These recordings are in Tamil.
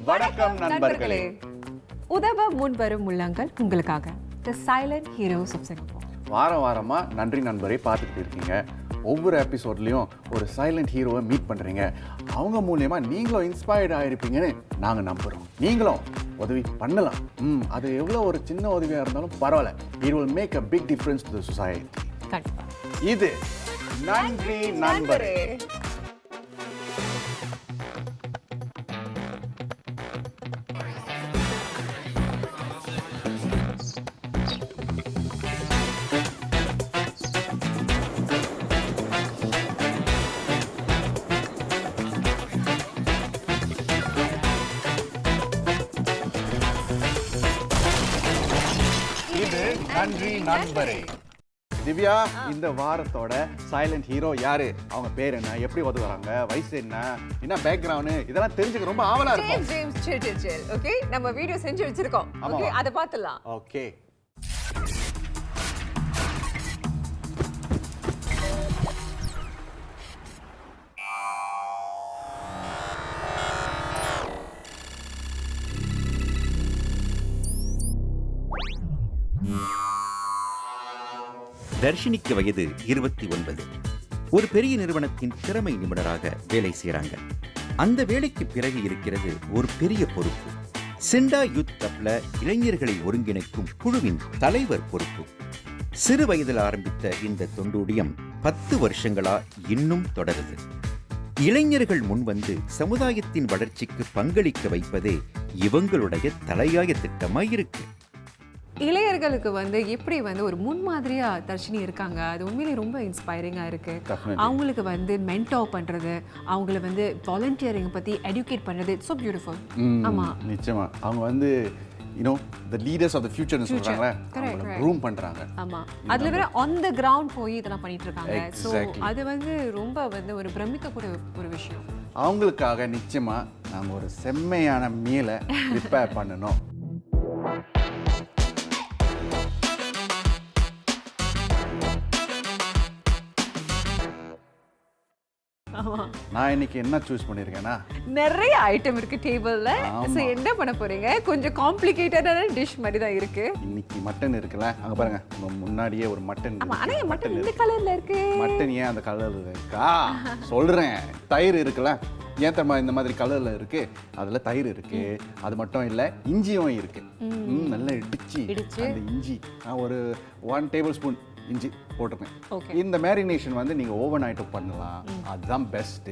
வணக்கம் நண்பர்களே. உதவ முன்வரும் உள்ளங்கள் உங்களுக்காக தி சைலண்ட் ஹீரோஸ் ஆஃப் சிங்கப்பூர். வாரமா நன்றி நண்பரை பார்த்துக்கிட்டு இருக்கீங்க. ஒவ்வொரு எபிசோட்லையும் ஒரு சைலண்ட் ஹீரோவை மீட் பண்ணுறீங்க. அவங்க மூலயமா நீங்களும் இன்ஸ்பயர்ட் ஆகிருப்பீங்கன்னு நாங்கள் நம்புகிறோம். நீங்களும் உதவி பண்ணலாம். அது எவ்வளோ ஒரு சின்ன உதவியாக இருந்தாலும் பரவாயில்ல. It will make a big difference to the society. இது நன்றி நண்பரே. நன்றி நண்பரே. திவ்யா, இந்த வாரத்தோட சைலண்ட் ஹீரோ யாரு? அவங்க பேர் என்ன, எப்படி உதவுறாங்க, வயசு என்ன பேக்ரவுண்ட், இதெல்லாம் தெரிஞ்சுக்க ரொம்ப ஆவலா இருக்கும். ஜேம்ஸ் ஓகே, நம்ம வீடியோ செஞ்சு வச்சிருக்கோம். ஓகே, அத பார்த்தலாம். ஓகே. தர்ஷினிக்கு வயது 29. ஒரு பெரிய நிறுவனத்தின் திறமை நிபுணராக வேலை செய்கிறாங்க. அந்த வேலைக்கு பிறகு இருக்கிறது ஒரு பெரிய பொறுப்பு. சிண்டா யூத் கிளப்ல இளைஞர்களை ஒருங்கிணைக்கும் குழுவின் தலைவர் பொறுப்பு. சிறு வயதில் ஆரம்பித்த இந்த தொண்டூழியம் 10 வருஷங்களா இன்னும் தொடருது. இளைஞர்கள் முன்வந்து சமுதாயத்தின் வளர்ச்சிக்கு பங்களிக்க வைப்பதே இவங்களுடைய தலையாய திட்டமாயிருக்கு. இளையர்களுக்கு எப்படி ஒரு முன்மாதிரியா தர்ஷினி இருக்காங்க. அது உண்மையிலேயே ரொம்ப இன்ஸ்பைரிங்கா இருக்கு. அவங்களுக்கு மென்டர் பண்றது, அவங்கள வாலண்டியரிங் பத்தி எஜுகேட் பண்றது, இட்ஸ் சோ பியூட்டிஃபுல். ஆமா, நிச்சயமா. அவங்க the leaders of the future னு சொல்றாங்களே, அவங்கள க்ரூம் பண்றாங்க. ஆமா, அதுல வேற on the ground போய் இதெல்லாம் பண்ணிட்டு இருக்காங்க. சோ அது ரொம்ப ஒரு பிரமிக்கக்கூடிய ஒரு விஷயம். அவங்களுக்காக நிச்சயமா நாங்க ஒரு செம்மையான மீலை ப்ரிப்பேர் பண்ணணும். நான் இன்னைக்கு என்ன சூஸ் பண்ணிருக்கேன்னா, நிறைய ஐட்டம் இருக்கு டேபிள்ல. சோ என்ன பண்ண போறீங்க? கொஞ்சம் காம்ப்ளிகேட்டடான டிஷ் மாதிரி தான் இருக்கு. இன்னைக்கு மட்டன் இருக்குல, அங்க பாருங்க, முன்னாடியே ஒரு மட்டன். ஆமா, ஆனா மட்டன் இந்த கலர்ல இருக்கு. மட்டன் ஏன் அந்த கலர்ல இருக்கா சொல்றேன். தயிர் இருக்குல, ஏன் தெரியுமா இந்த மாதிரி கலர்ல இருக்கு? அதுல தயிர் இருக்கு. அது மட்டும் இல்ல, இஞ்சியும் இருக்கு. நல்லா இடிச்சு அந்த இஞ்சி ஒரு 1 டேபிள் ஸ்பூன் இஞ்சி போட்டிருக்கேன். இந்த மேரினேஷன் நீங்க ஓவன் ஐட்டம் பண்ணலாம். அதுதான் பெஸ்ட்.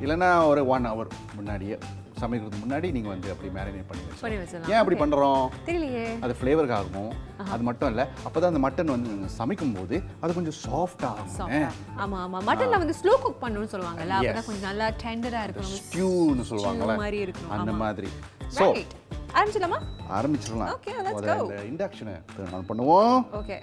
இல்லைன்னா ஒரு 1 hour முன்னாடியே, சமைக்கிறதுக்கு முன்னாடி நீங்க அப்படி மேரினேட் பண்ணி வச்சுக்கலாம். ஏன் அப்படி பண்றோம் தெரியலையே. அது ஃப்ளேவருக்கு ஆகும். அது மட்டும் இல்ல, அப்பதான் அந்த மட்டன் சமைக்கும் போது அது கொஞ்சம் சாஃப்ட் ஆகும். ஆமா ஆமா, மட்டன்ல ஸ்லோ குக் பண்ணனும்னு சொல்வாங்கல, அப்பதான் கொஞ்சம் நல்லா டெண்டரா இருக்கும். ஸ்டியூன்னு சொல்வாங்கல, மாதிரி இருக்கும். அந்த மாதிரி. சோ ஆரம்பிச்சிடலாம். Okay, let's go. இந்த இண்டக்ஷனை டர்ன் பண்ணுவோம். ஓகே,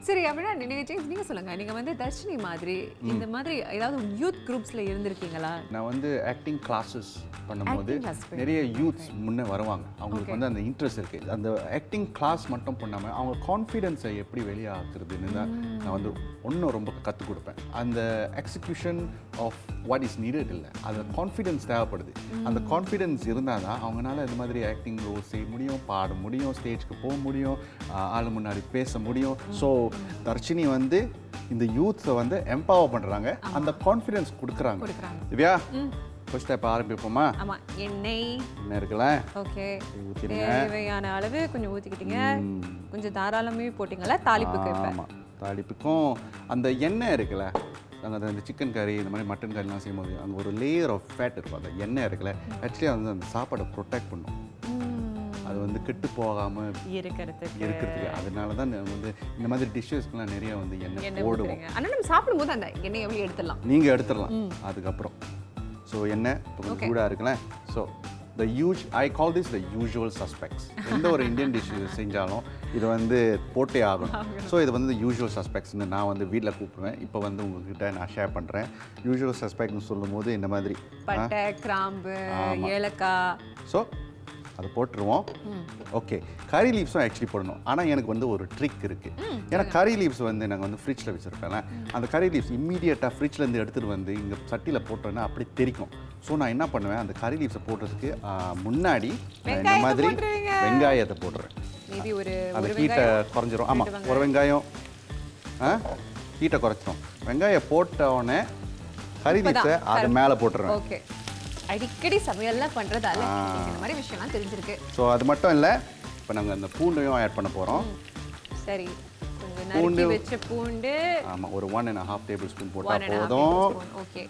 சரி. அப்படின்னா நீங்க சொல்லுங்க, நீங்க தர்ஷினி மாதிரி இந்த மாதிரி ஏதாவது யூத் குரூப்ஸ்ல இருந்திருக்கீங்களா? நான் ஆக்டிங் கிளாஸஸ் பண்ணும்போது நிறைய யூத்ஸ் முன்னே வருவாங்க. அவங்களுக்கு அந்த இன்ட்ரெஸ்ட் இருக்கு. அந்த ஆக்டிங் கிளாஸ் மட்டும் பண்ணாமல் அவங்க கான்ஃபிடென்ஸை எப்படி வெளியாக்குறதுன்னு தான் நான் ஒன்றும் ரொம்ப கற்றுக் கொடுப்பேன். அந்த execution of what is needed இல்லை, அந்த கான்ஃபிடென்ஸ் தேவைப்படுது. அந்த கான்ஃபிடென்ஸ் இருந்தால் தான் அவங்களால இந்த மாதிரி ஆக்டிங் ரோல் செய்ய முடியும், பாட முடியும், ஸ்டேஜ்க்கு போக முடியும், ஆள் முன்னாடி பேச முடியும். ஸோ தர்ஷினி இந்த யூத்ஸை எம்பவர் பண்ணுறாங்க, அந்த கான்ஃபிடென்ஸ் கொடுக்குறாங்க. திவ்யா, ஃபர்ஸ்ட் ஸ்டெப் ஆரம்பிப்போமா? ஆமா, எண்ணெய் இருக்குல்ல, ஓகே, தேவையான அளவு கொஞ்சம் ஊற்றிக்கிட்டீங்க. கொஞ்சம் தாராளமே போட்டிங்களா தாளிப்புக்கு? ஆமா, தாளிப்புக்கும் அந்த எண்ணெய் இருக்குல்ல, நாங்கள் அந்த சிக்கன் கறி இந்த மாதிரி மட்டன் கறிலாம் செய்யும்போது அங்கே ஒரு லேயர் ஆஃப் ஃபேட் இருக்கும். அந்த எண்ணெய் இருக்குல்ல, ஆக்சுவலி அந்த சாப்பாடை ப்ரொடெக்ட் பண்ணும். அது கெட்டு போகாமல் இருக்கிறதுக்கு. அதனால தான் இந்த மாதிரி டிஷ்ஷஸ்க்குலாம் நிறைய எண்ணெய் போடுவோம். ஆனால் நம்ம சாப்பிடும்போது அந்த எண்ணெய் எப்படி எடுத்துடலாம்? நீங்கள் எடுத்துடலாம் அதுக்கப்புறம். ஸோ எண்ணெய் கொஞ்சம் சூடாக இருக்குல்ல. So I call this the usual suspects. எந்த ஒரு இந்தியன் டிஷ் செஞ்சாலும் இது போட்டே ஆகணும். ஸோ இது the usual suspects நான் வீட்டில் கூப்பிடுவேன். இப்போ உங்ககிட்ட நான் ஷேர் பண்ணுறேன். யூஷுவல் சஸ்பெக்ட்னு சொல்லும் போது இந்த மாதிரி பட்டை, கிராம்பு, ஏலக்காய். ஸோ அதை போட்டுருவோம். ஓகே, கறி லீவ்ஸும் ஆக்சுவலி போடணும். ஆனால் எனக்கு ஒரு ட்ரிக் இருக்குது. ஏன்னா கறி லீவ்ஸ் நாங்கள் ஃப்ரிட்ஜில் வச்சுருப்பேன். அந்த கறி லீவ்ஸ் இம்மீடியட்டாக ஃப்ரிட்ஜ்லேருந்து எடுத்துகிட்டு இங்கே சட்டியில் போட்டோன்னா அப்படி தெரிக்கும். ஸோ நான் என்ன பண்ணுவேன், அந்த கறி லீவ்ஸை போடுறதுக்கு முன்னாடி இந்த மாதிரி வெங்காயத்தை போடுறேன். மேபி ஒரு அந்த ஹீட்டை குறைஞ்சிரும். ஆமாம், ஒரு வெங்காயம் ஹீட்டை குறைச்சிரும். வெங்காயம் போட்ட உடனே கறி லீவ்ஸை அது மேலே போட்டுருவேன். ஓகே, அடிக்கடி சமையல்லாம் பண்ணுறதால இந்த மாதிரி விஷயம்லாம் தெரிஞ்சிருக்கு. ஸோ அது மட்டும் இல்லை, இப்போ நாங்கள் அந்த பூண்டையும் ஆட் பண்ண போகிறோம். சரி, கொஞ்சம் நறுக்கி வச்ச பூண்டு. ஆமாம், ஒரு 1.5 டேபிள் ஸ்பூன் போட்டால் போதும். ஓகே,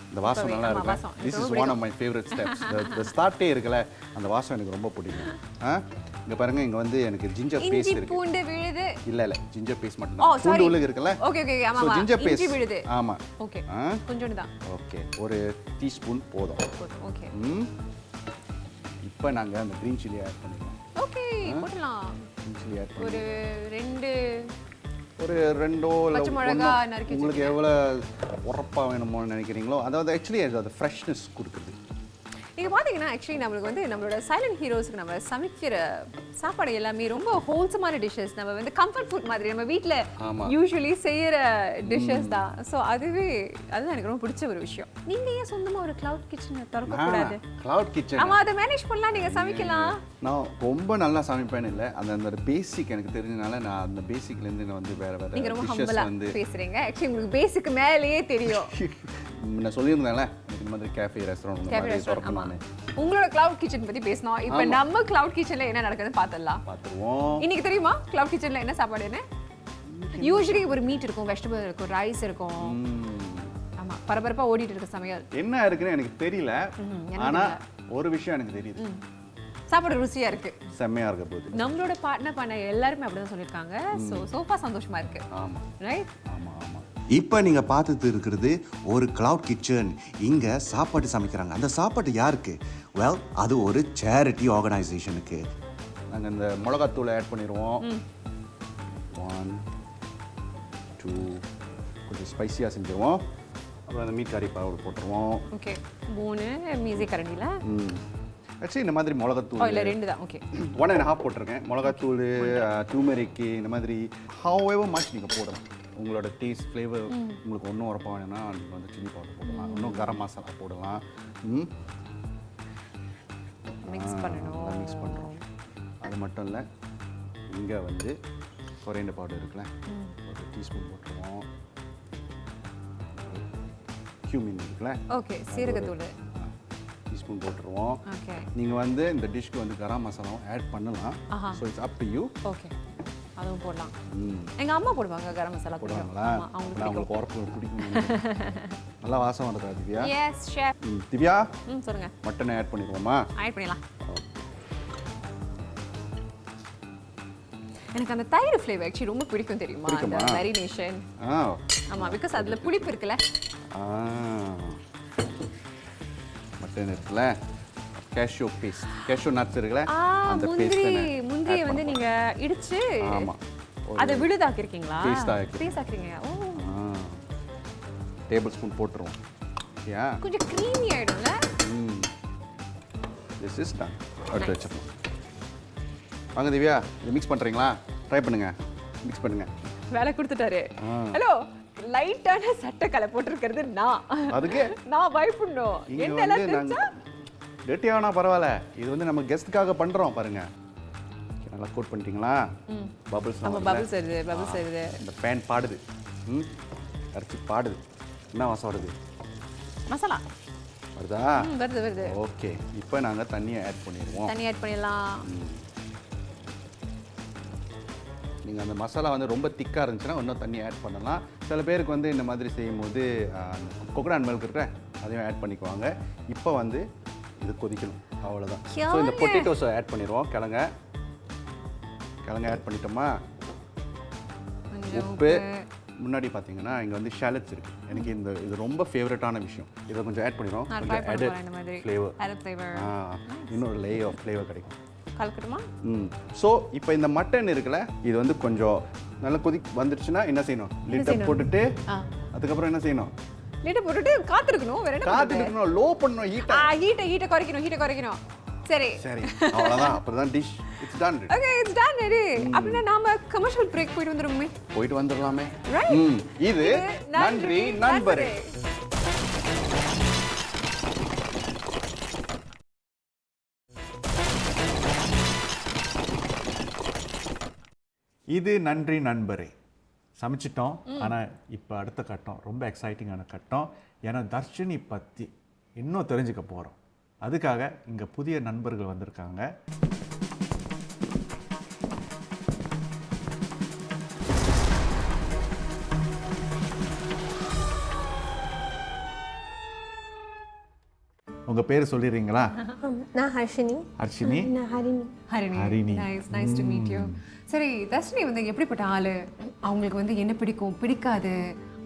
இந்த வாசம் நல்லா இருக்கு. This is one of my favourite steps. இந்த ஸ்டார்ட்டே இருக்குல்ல, அந்த வாசம் எனக்கு ரொம்ப பிடிக்கும். இங்க பாருங்க, இங்க வந்து எனக்கு ஜிஞ்சர் பேஸ்ட் இருக்கு. பூண்டு விழுது. இல்ல ஜிஞ்சர் பேஸ்ட் மட்டும் தான். பூண்டு உள்ள இருக்குல்ல. ஓகே ஓகே, ஆமா ஆமா. ஜிஞ்சர் பேஸ்ட் விழுது. ஆமா. ஓகே, கொஞ்சோண்டு தான். ஓகே, ஒரு டீஸ்பூன் போதும். ஓகே. இப்போ நாங்க அந்த கிரீன் சில்லி ஆட் பண்ணிக்கலாம். ஓகே, போடலாம். கிரீன் சில்லி ஆட் பண்ணி ஒரு 2 பச்சை மிளகாய் நறுக்கி உங்களுக்கு எவ்வளவு உரப்பா வேணுமோ நினைக்கிறீங்களோ, அதாவது ஆக்சுவலி அது ஃப்ரெஷ்னஸ் கொடுக்குது. நீங்கள் பார்த்தீங்கன்னா ஆக்சுவலி நம்மளுக்கு வந்து நம்மளோட சைலண்ட் ஹீரோஸ்க்கு நம்ம சமைக்கிற சாப்பாடு எல்லாமே ரொம்ப ஹோல்சமான டிஷ்ஷஸ். நம்ம வந்து கம்ஃபர்ட் ஃபுட் மாதிரி நம்ம வீட்டில் யூஸ்வலி செய்கிற டிஷ்ஷஸ் தான். ஸோ அதுதான் எனக்கு ரொம்ப பிடிச்ச ஒரு விஷயம். நீங்கள் ஏன் சொந்தமாக ஒரு கிளவுட் கிச்சனை திறக்கக்கூடாது? கிளவுட் கிச்சன் ஆமாம், அதை மேனேஜ் பண்ணலாம், நீங்கள் சமைக்கலாம். நான் ரொம்ப நல்லா சமைப்பேன்னு இல்லை, அந்த பேசிக் எனக்கு தெரிஞ்சதுனால நான் அந்த பேசிக்லேருந்து நான் வந்து வேறு நீங்கள் ரொம்ப ஹம்பலாக வந்து பேசுகிறீங்க. ஆக்சுவலி உங்களுக்கு பேசிக் மேலேயே தெரியும். நான் சொல்லியிருந்தேன்ல, இந்த மாதிரி கேஃபே ரெஸ்டாரண்ட். உங்களோட கிளவுட் கிச்சன் பத்தி பேசணும். இப்போ நம்ம கிளவுட் கிச்சன்ல என்ன நடக்குதுன்னு பாத்துறோம். இன்னைக்கு தெரியுமா கிளவுட் கிச்சன்ல என்ன சாப்பாடுன்னு? யூசுவலி ஒரு மீட் இருக்கும், வெஜிடபிள் இருக்கும், ரைஸ் இருக்கும். ஆமா, பரபரப்பா ஓடிட்டு இருக்க சமையல். என்ன இருக்குன்னு எனக்கு தெரியல, ஆனா ஒரு விஷயம் எனக்கு தெரியுது. சாப்பாடு ருசியா இருக்கு, செம்மையா இருக்க போகுது. நம்மளோட பார்ட்னர் பண்ண எல்லாருமே அப்படிதான் சொல்லிருக்காங்க. சோஃபா சந்தோஷமா இருக்கு. ஆமா ரைட். ஆமா ஆமா. இப்போ நீங்கள் பார்த்துட்டு இருக்கிறது ஒரு கிளவுட் கிச்சன். இங்கே சாப்பாடு சமைக்கிறாங்க. அந்த சாப்பாடு யாருக்கு? வெல், அது ஒரு சேரிட்டி ஆர்கனைசேஷனுக்கு. நாங்கள் இந்த மிளகாத்தூளை ஆட் பண்ணிடுவோம். 1 2 கொஞ்சம் ஸ்பைசியாக செஞ்சுருவோம். அப்புறம் அந்த மீட் கறி பவுடர் போட்டுருவோம். ஓகே, 3 மீசி கரண்டியில். ஆக்சுவலி இந்த மாதிரி மிளகாத்தூள் இல்லை 2 தான். ஓகே, 1.5 போட்டிருக்கேன். மிளகாத்தூள், டூமெரிக்கு, இந்த மாதிரி ஹவெவர் மச் நீங்கள் போடலாம். உங்களோட டேஸ்ட் ஃப்ளேவர் உங்களுக்கு ஒன்றும் உரப்பா வேணும்னா நீங்கள் வந்து சில்லி பவுடர் போடலாம், இன்னும் கரம் மசாலா போடலாம். மிக்ஸ் பண்ணுறோம். அது மட்டும் இல்லை, இங்கே வந்து கொரியண்டர் பவுடர் இருக்குல்ல, ஒரு டீஸ்பூன் போட்டுருவோம். கியூமின் இருக்குல்ல, ஓகே, சீரகத்தூள் டீஸ்பூன் போட்டுருவோம். ஓகே, நீங்கள் வந்து இந்த டிஷ்க்கு வந்து கரம் மசாலாவும் ஆட் பண்ணலாம். So it's up to you. Okay, அதுவும் போடலாம். எங்க அம்மா போடுவாங்க கரம் மசாலா. போடுவாங்களா? அவங்களுக்கு உரப்பு பிடிக்கும். நல்லா வாசம் வருதா திவ்யா? S chef. திவ்யா, சொல்லுங்க. Mutton add பண்ணிடுவோமா? ஆட் பண்ணிடலாம். எனக்கு அந்த தயிர் ஃப்ளேவர் ஆக்சுவலி ரொம்ப பிடிக்கும், தெரியுமா? அந்த மேரினேஷன். ஆமா, பிகாஸ் அதுல புளிப்பு இருக்குல்ல. மட்டன் இருக்குல்ல, கேஷ்யூ பீஸ், கேஷ்யூ நட்ஸ் இருக்குல்ல, அந்த முந்திரியை வந்து நீங்க இடிச்சு அதை விழுதாக்கிருக்கீங்களா? பேஸ்ட் ஆக்குறீங்க. ஓ, டேபிள் ஸ்பூன் போட்டுருவோம். யா, கொஞ்சம் க்ரீமி ஆயிடும்ல. This is done. அடுத்து வச்சிடலாம். வாங்க திவ்யா, இது மிக்ஸ் பண்ணுறீங்களா? ட்ரை பண்ணுங்க, மிக்ஸ் பண்ணுங்க. வேலை கொடுத்துட்டாரு. ஹலோ, லைட்டான சட்டை கலை போட்டிருக்கிறது அதுக்கு நான் பயப்படணும். என்னெல்லாம் தெரிஞ்சா டேட்டி ஆனா பரவாயில்ல, இது வந்து நம்ம கெஸ்ட்டுக்காக பண்ணுறோம் பாருங்க. நல்லா கோட் பண்ணிட்டீங்களா? பபிள்ஸ் வருது. இந்த பேன் பாடுது, அரைச்சி பாடுது. என்ன வாசம் வருது? மசாலா வருதா? வருது. ஓகே, இப்போ நாங்கள் தண்ணியை ஆட் பண்ணிடுவோம். தண்ணி ஆட் பண்ணிடலாம். நீங்கள் அந்த மசாலா வந்து ரொம்ப திக்காக இருந்துச்சுன்னா இன்னும் தண்ணி ஆட் பண்ணலாம். சில பேருக்கு வந்து இந்த மாதிரி செய்யும்போது கோகோனட் மில்க் இருக்கிற அதையும் ஆட் பண்ணிக்குவாங்க. இப்போ வந்து இது கொதிக்கணும், அவ்வளோதான். ஸோ இந்த பொட்டேட்டோஸை ஆட் பண்ணிடுவோம். கிழங்க ஆட் பண்ணிட்டோமா? உப்பு. முன்னாடி பார்த்தீங்கன்னா இங்கே வந்து ஷாலட்ஸ் இருக்குது. எனக்கு இது ரொம்ப ஃபேவரட்டான விஷயம். இதை கொஞ்சம் ஆட் பண்ணிடுவோம். கொஞ்சம் ஆடட் ஃப்ளேவர், இன்னொரு லேயர் ஆஃப் ஃப்ளேவர் கிடைக்கும். கலக்கட்டுமா? ஸோ இப்போ இந்த மட்டன் இருக்குல்ல, இது வந்து கொஞ்சம் நல்லா வந்துடுச்சுன்னா என்ன செய்யணும்? லிட்டை போட்டுட்டு அதுக்கப்புறம் என்ன செய்யணும்? லிட்டை போட்டுட்டு காத்திருக்கணும். வேற என்ன? காத்திருக்கணும், லோ பண்ணணும், ஹீட்டை குறைக்கணும். சரி, அவ்வளவுதான். அப்புறம் dish it's done. Okay, it's done ready. அப்படினா நாம கமர்ஷியல் பிரேக் போயிட்டு வந்துடலாமே. இது நன்றி நண்பரே. இது நன்றி நண்பரே. சமைச்சிட்டோம். ஆனால் இப்போ அடுத்த கட்டம் ரொம்ப எக்ஸைட்டிங்கான கட்டம். ஏன்னா தர்ஷினி பற்றி இன்னும் தெரிஞ்சுக்க போகிறோம். அதுக்காக இங்கே புதிய நண்பர்கள் வந்திருக்காங்க. உங்க பேர் சொல்லிடுறீங்களா? நான் ஹர்ஷினி. ஹர்ஷினி. நான் Harini. Harini. Nice to meet you. சரி, தர்ஷினி வந்து எப்படிப்பட்ட ஆளு? அவங்களுக்கு வந்து என்ன பிடிக்கும், பிடிக்காது,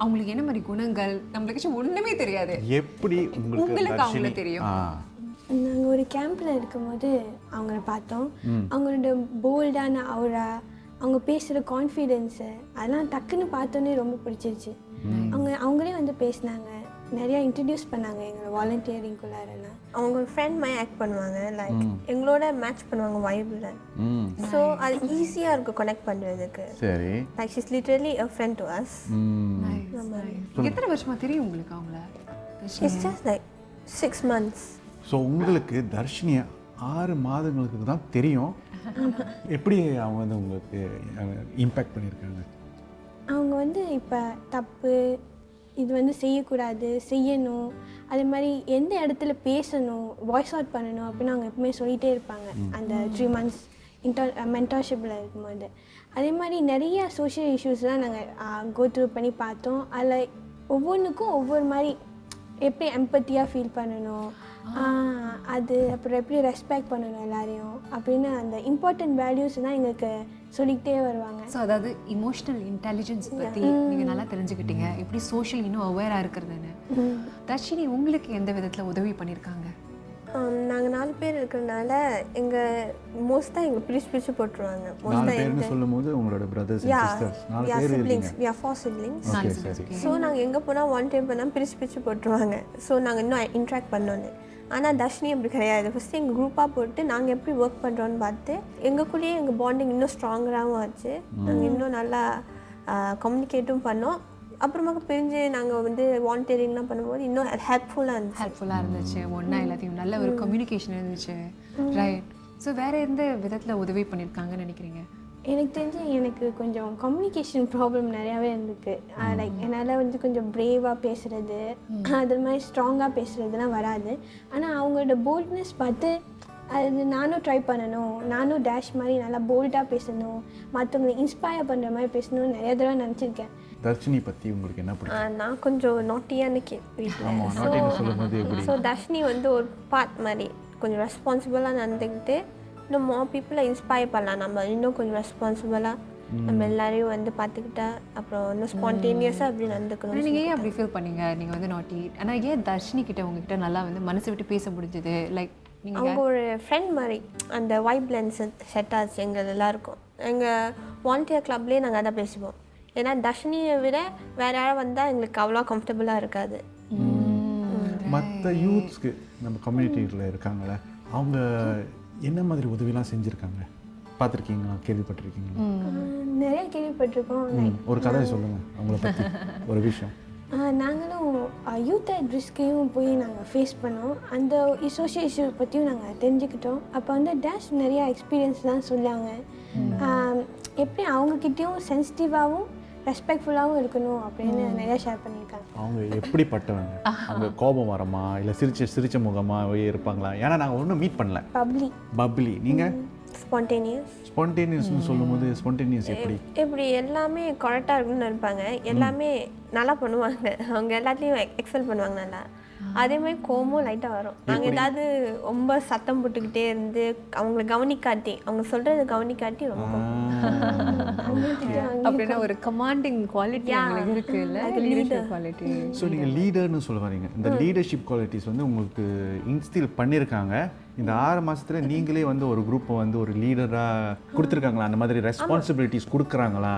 அவங்களுக்கு என்ன மாதிரி குணங்கள், நம்மளுக்கு ஒண்ணுமே தெரியாது. எப்படி உங்களுக்கு அவங்கள தெரியும்? நாங்கள் ஒரு கேம்பில் இருக்கும்போது அவங்கள பார்த்தோம். அவங்களோட போல்டான அவுரா, அவங்க பேசுகிற கான்ஃபிடென்ஸு, அதெல்லாம் டக்குன்னு பார்த்தோன்னே ரொம்ப பிடிச்சிருச்சு. அவங்களே வந்து பேசினாங்க, நிறையா இன்ட்ரடியூஸ் பண்ணாங்க எங்களை வாலண்டியரிங்குள்ளாரெல்லாம். அவங்க ஒரு ஃப்ரெண்ட் மாதிரி ஆக்ட் பண்ணுவாங்க, லைக் எங்களோட மேட்ச் பண்ணுவாங்க வைபில். ஸோ அது ஈஸியாக இருக்கும் கனெக்ட் பண்ணுறதுக்கு. சரி. Like she's literally a friend to us. எத்தனை வருஷமா தெரியும் உங்களுக்கு அவங்கள? It's just like 6 months. So உங்களுக்கு தர்ஷினியை 6 மாதங்களுக்கு தான் தெரியும். எப்படி அவங்க வந்து உங்களுக்கு இம்பேக்ட் பண்ணியிருக்காங்க? அவங்க வந்து இப்போ தப்பு இது வந்து செய்யக்கூடாது, செய்யணும், அதே மாதிரி எந்த இடத்துல பேசணும், வாய்ஸ் அவுட் பண்ணணும் அப்படின்னு அவங்க எப்பவுமே சொல்லிகிட்டே இருப்பாங்க அந்த 3 months மென்டார்ஷிப்பில் இருக்கும்போது. அதே மாதிரி நிறைய சோஷியல் இஷ்யூஸ்லாம் நாங்கள் கோ த்ரூ பண்ணி பார்த்தோம். அதில் ஒவ்வொன்றுக்கும் ஒவ்வொரு மாதிரி எப்படி எம்பத்தியாக ஃபீல் பண்ணணும், அது அப்புறம் எப்படி ரெஸ்பெக்ட் பண்ணணும் எல்லாரையும் அப்படின்னு அந்த இம்பார்ட்டன்ட் வேல்யூஸ் தான் எங்களுக்கு சொல்லிக்கிட்டே வருவாங்க. ஸோ அதாவது இமோஷனல் இன்டெலிஜென்ஸ் பற்றி நீங்கள் நல்லா தெரிஞ்சுக்கிட்டீங்க, எப்படி சோஷியல் இன்னும் அவேராக இருக்கிறதுன்னு. தர்ஷினி உங்களுக்கு எந்த விதத்தில் உதவி பண்ணியிருக்காங்க? நாங்கள் 4 பேர் இருக்கிறதுனால எங்கள் மோஸ்ட்டாக எங்கள் பிரிச்சு போட்டுருவாங்க. மோஸ்ட்டாக சொல்லும்போது உங்களோட பிரதர்ஸ் அண்ட் சிஸ்டர்ஸ் 4 பேர் இருக்கீங்க. we are 4 siblings. ஸோ நாங்கள் எங்கே போனால் ஒன் டைம் பண்ணால் பிரிச்சு போட்டுருவாங்க. ஸோ நாங்கள் இன்னும் இன்ட்ராக்ட் பண்ணோன்னு. ஆனால் தர்ஷினி அப்படி கிடையாது. ஃபஸ்ட்டு எங்கள் குரூப்பாக போட்டு நாங்கள் எப்படி ஒர்க் பண்ணுறோன்னு பார்த்து எங்களுக்குள்ளேயே எங்கள் பாண்டிங் இன்னும் ஸ்ட்ராங்கராகவும் ஆச்சு. நாங்கள் இன்னும் நல்லா கம்யூனிகேட்டும் பண்ணோம். அப்புறமா பிரிஞ்சு நாங்கள் வந்து வாலண்டியரிங்லாம் பண்ணும்போது இன்னும் ஹெல்ப்ஃபுல்லாக இருந்துச்சு. ஒன்றா எல்லாத்தையும் நல்ல ஒரு கம்யூனிகேஷன் இருந்துச்சு. ரைட். ஸோ வேறு எந்த விதத்தில் உதவி பண்ணியிருக்காங்கன்னு நினைக்கிறீங்க? எனக்கு தெரிஞ்சு எனக்கு கொஞ்சம் கம்யூனிகேஷன் ப்ராப்ளம் நிறையாவே இருந்துருக்கு. லைக் என்னால் வந்து கொஞ்சம் ப்ரேவாக பேசுகிறது, அது மாதிரி ஸ்ட்ராங்காக பேசுகிறதுலாம் வராது. ஆனால் அவங்களோட போல்ட்னஸ் பார்த்து அது நானும் ட்ரை பண்ணணும், நானும் டேஷ் மாதிரி நல்லா போல்டாக பேசணும், மற்றவங்களை இன்ஸ்பயர் பண்ணுற மாதிரி பேசணும்னு நிறைய தடவை நினச்சிருக்கேன். தர்ஷினி பற்றி உங்களுக்கு என்ன பிடிக்கும்? நான் கொஞ்சம் நாட்டியான வீட்டில். ஸோ தர்ஷினி வந்து ஒரு பார்ட் மாதிரி கொஞ்சம் ரெஸ்பான்சிபிளாக நடந்துக்கிட்டு இன்னும் மோர் பீப்புளை இன்ஸ்பயர் பண்ணலாம். நம்ம இன்னும் கொஞ்சம் ரெஸ்பான்சிபிளாக நம்ம எல்லாரையும் வந்து பார்த்துக்கிட்டா அப்புறம் இன்னும் ஸ்பான்டேனியஸாக அப்படி நடந்துக்கணும். நீங்கள் ஏன் அப்படி ஃபீல் பண்ணீங்க? நீங்கள் வந்து நாட்டி, ஆனால் ஏன் தர்ஷினி கிட்ட உங்ககிட்ட நல்லா வந்து மனசு விட்டு பேச முடிஞ்சது? லைக் அவங்க ஒரு ஃப்ரெண்ட் மாதிரி அந்த வைப் லென்ஸ் செட் ஆச்சு எங்கள் எல்லாருக்கும். எங்கள் வாலண்டியர் கிளப்லேயே நாங்கள் அதை பேசுவோம். ஏன்னா தர்ஷினியை விட வேறு யாரும் வந்தால் எங்களுக்கு அவ்வளோ கம்ஃபர்டபுளாக இருக்காது. மற்ற யூத்ஸ்க்கு நம்ம கம்யூனிட்டியில் இருக்காங்களே, அவங்க என்ன மாதிரி உதவிலாம் செஞ்சுருக்காங்க பார்த்துருக்கீங்களா, கேள்விப்பட்டிருக்கீங்களா? நிறைய கேள்விப்பட்டிருக்கோம். ஒரு கதை சொல்லுங்கள் அவங்கள பற்றி ஒரு விஷயம். நாங்களும் யூத் அட் ரிஸ்கையும் போய் நாங்கள் ஃபேஸ் பண்ணோம். அந்த சோஷியல் இஷ்யூ பற்றியும் நாங்கள் தெரிஞ்சுக்கிட்டோம். அப்போ வந்து டேஷ் நிறையா எக்ஸ்பீரியன்ஸ் தான் சொன்னாங்க. எப்படி அவங்கக்கிட்டேயும் சென்சிட்டிவாகவும் ரெஸ்பெக்ட்ஃபுல்லாகவும் இருக்கணும் அப்படின்னு நிறையா ஷேர் பண்ணியிருக்காங்க. அவங்க எப்படிப்பட்டவங்க? அவங்க கோபம் வரமா இல்லை சிரிச்ச முகமாக இருப்பாங்களா? ஏன்னா நாங்கள் ஒன்றும் மீட் பண்ணல. பப்ளி. நீங்கள் ஸ்பான்டேனியஸ்னு சொல்லும்போது ஸ்பான்டேனியஸ் எப்படி எல்லாமே கரெக்டாக இருக்குன்னு இருப்பாங்க, எல்லாமே நல்லா பண்ணுவாங்க, அவங்க எல்லாத்துலேயும் எக்ஸல் பண்ணுவாங்க நல்லா. அதே மாதிரி கோமும் லைட்டாக வரும். நாங்கள் ஏதாவது ரொம்ப சத்தம் போட்டுக்கிட்டே இருந்து அவங்களை கவனிக்காட்டி, அவங்க சொல்கிறத கவனிக்காட்டி ரொம்ப அப்படின்னா ஒரு கமாண்டிங் குவாலிட்டி உங்களுக்கு இருக்குல்ல, லீடர்ஷிப் குவாலிட்டி. ஸோ நீங்கள் லீடர்னு சொல்ல வரீங்க. இந்த லீடர்ஷிப் குவாலிட்டிஸ் வந்து உங்களுக்கு இன்ஸ்டில் பண்ணியிருக்காங்க. இந்த 6 மாதத்தில் நீங்களே வந்து ஒரு குரூப்பை வந்து ஒரு லீடராக கொடுத்துருக்காங்களா? அந்த மாதிரி ரெஸ்பான்சிபிலிட்டிஸ் கொடுக்குறாங்களா?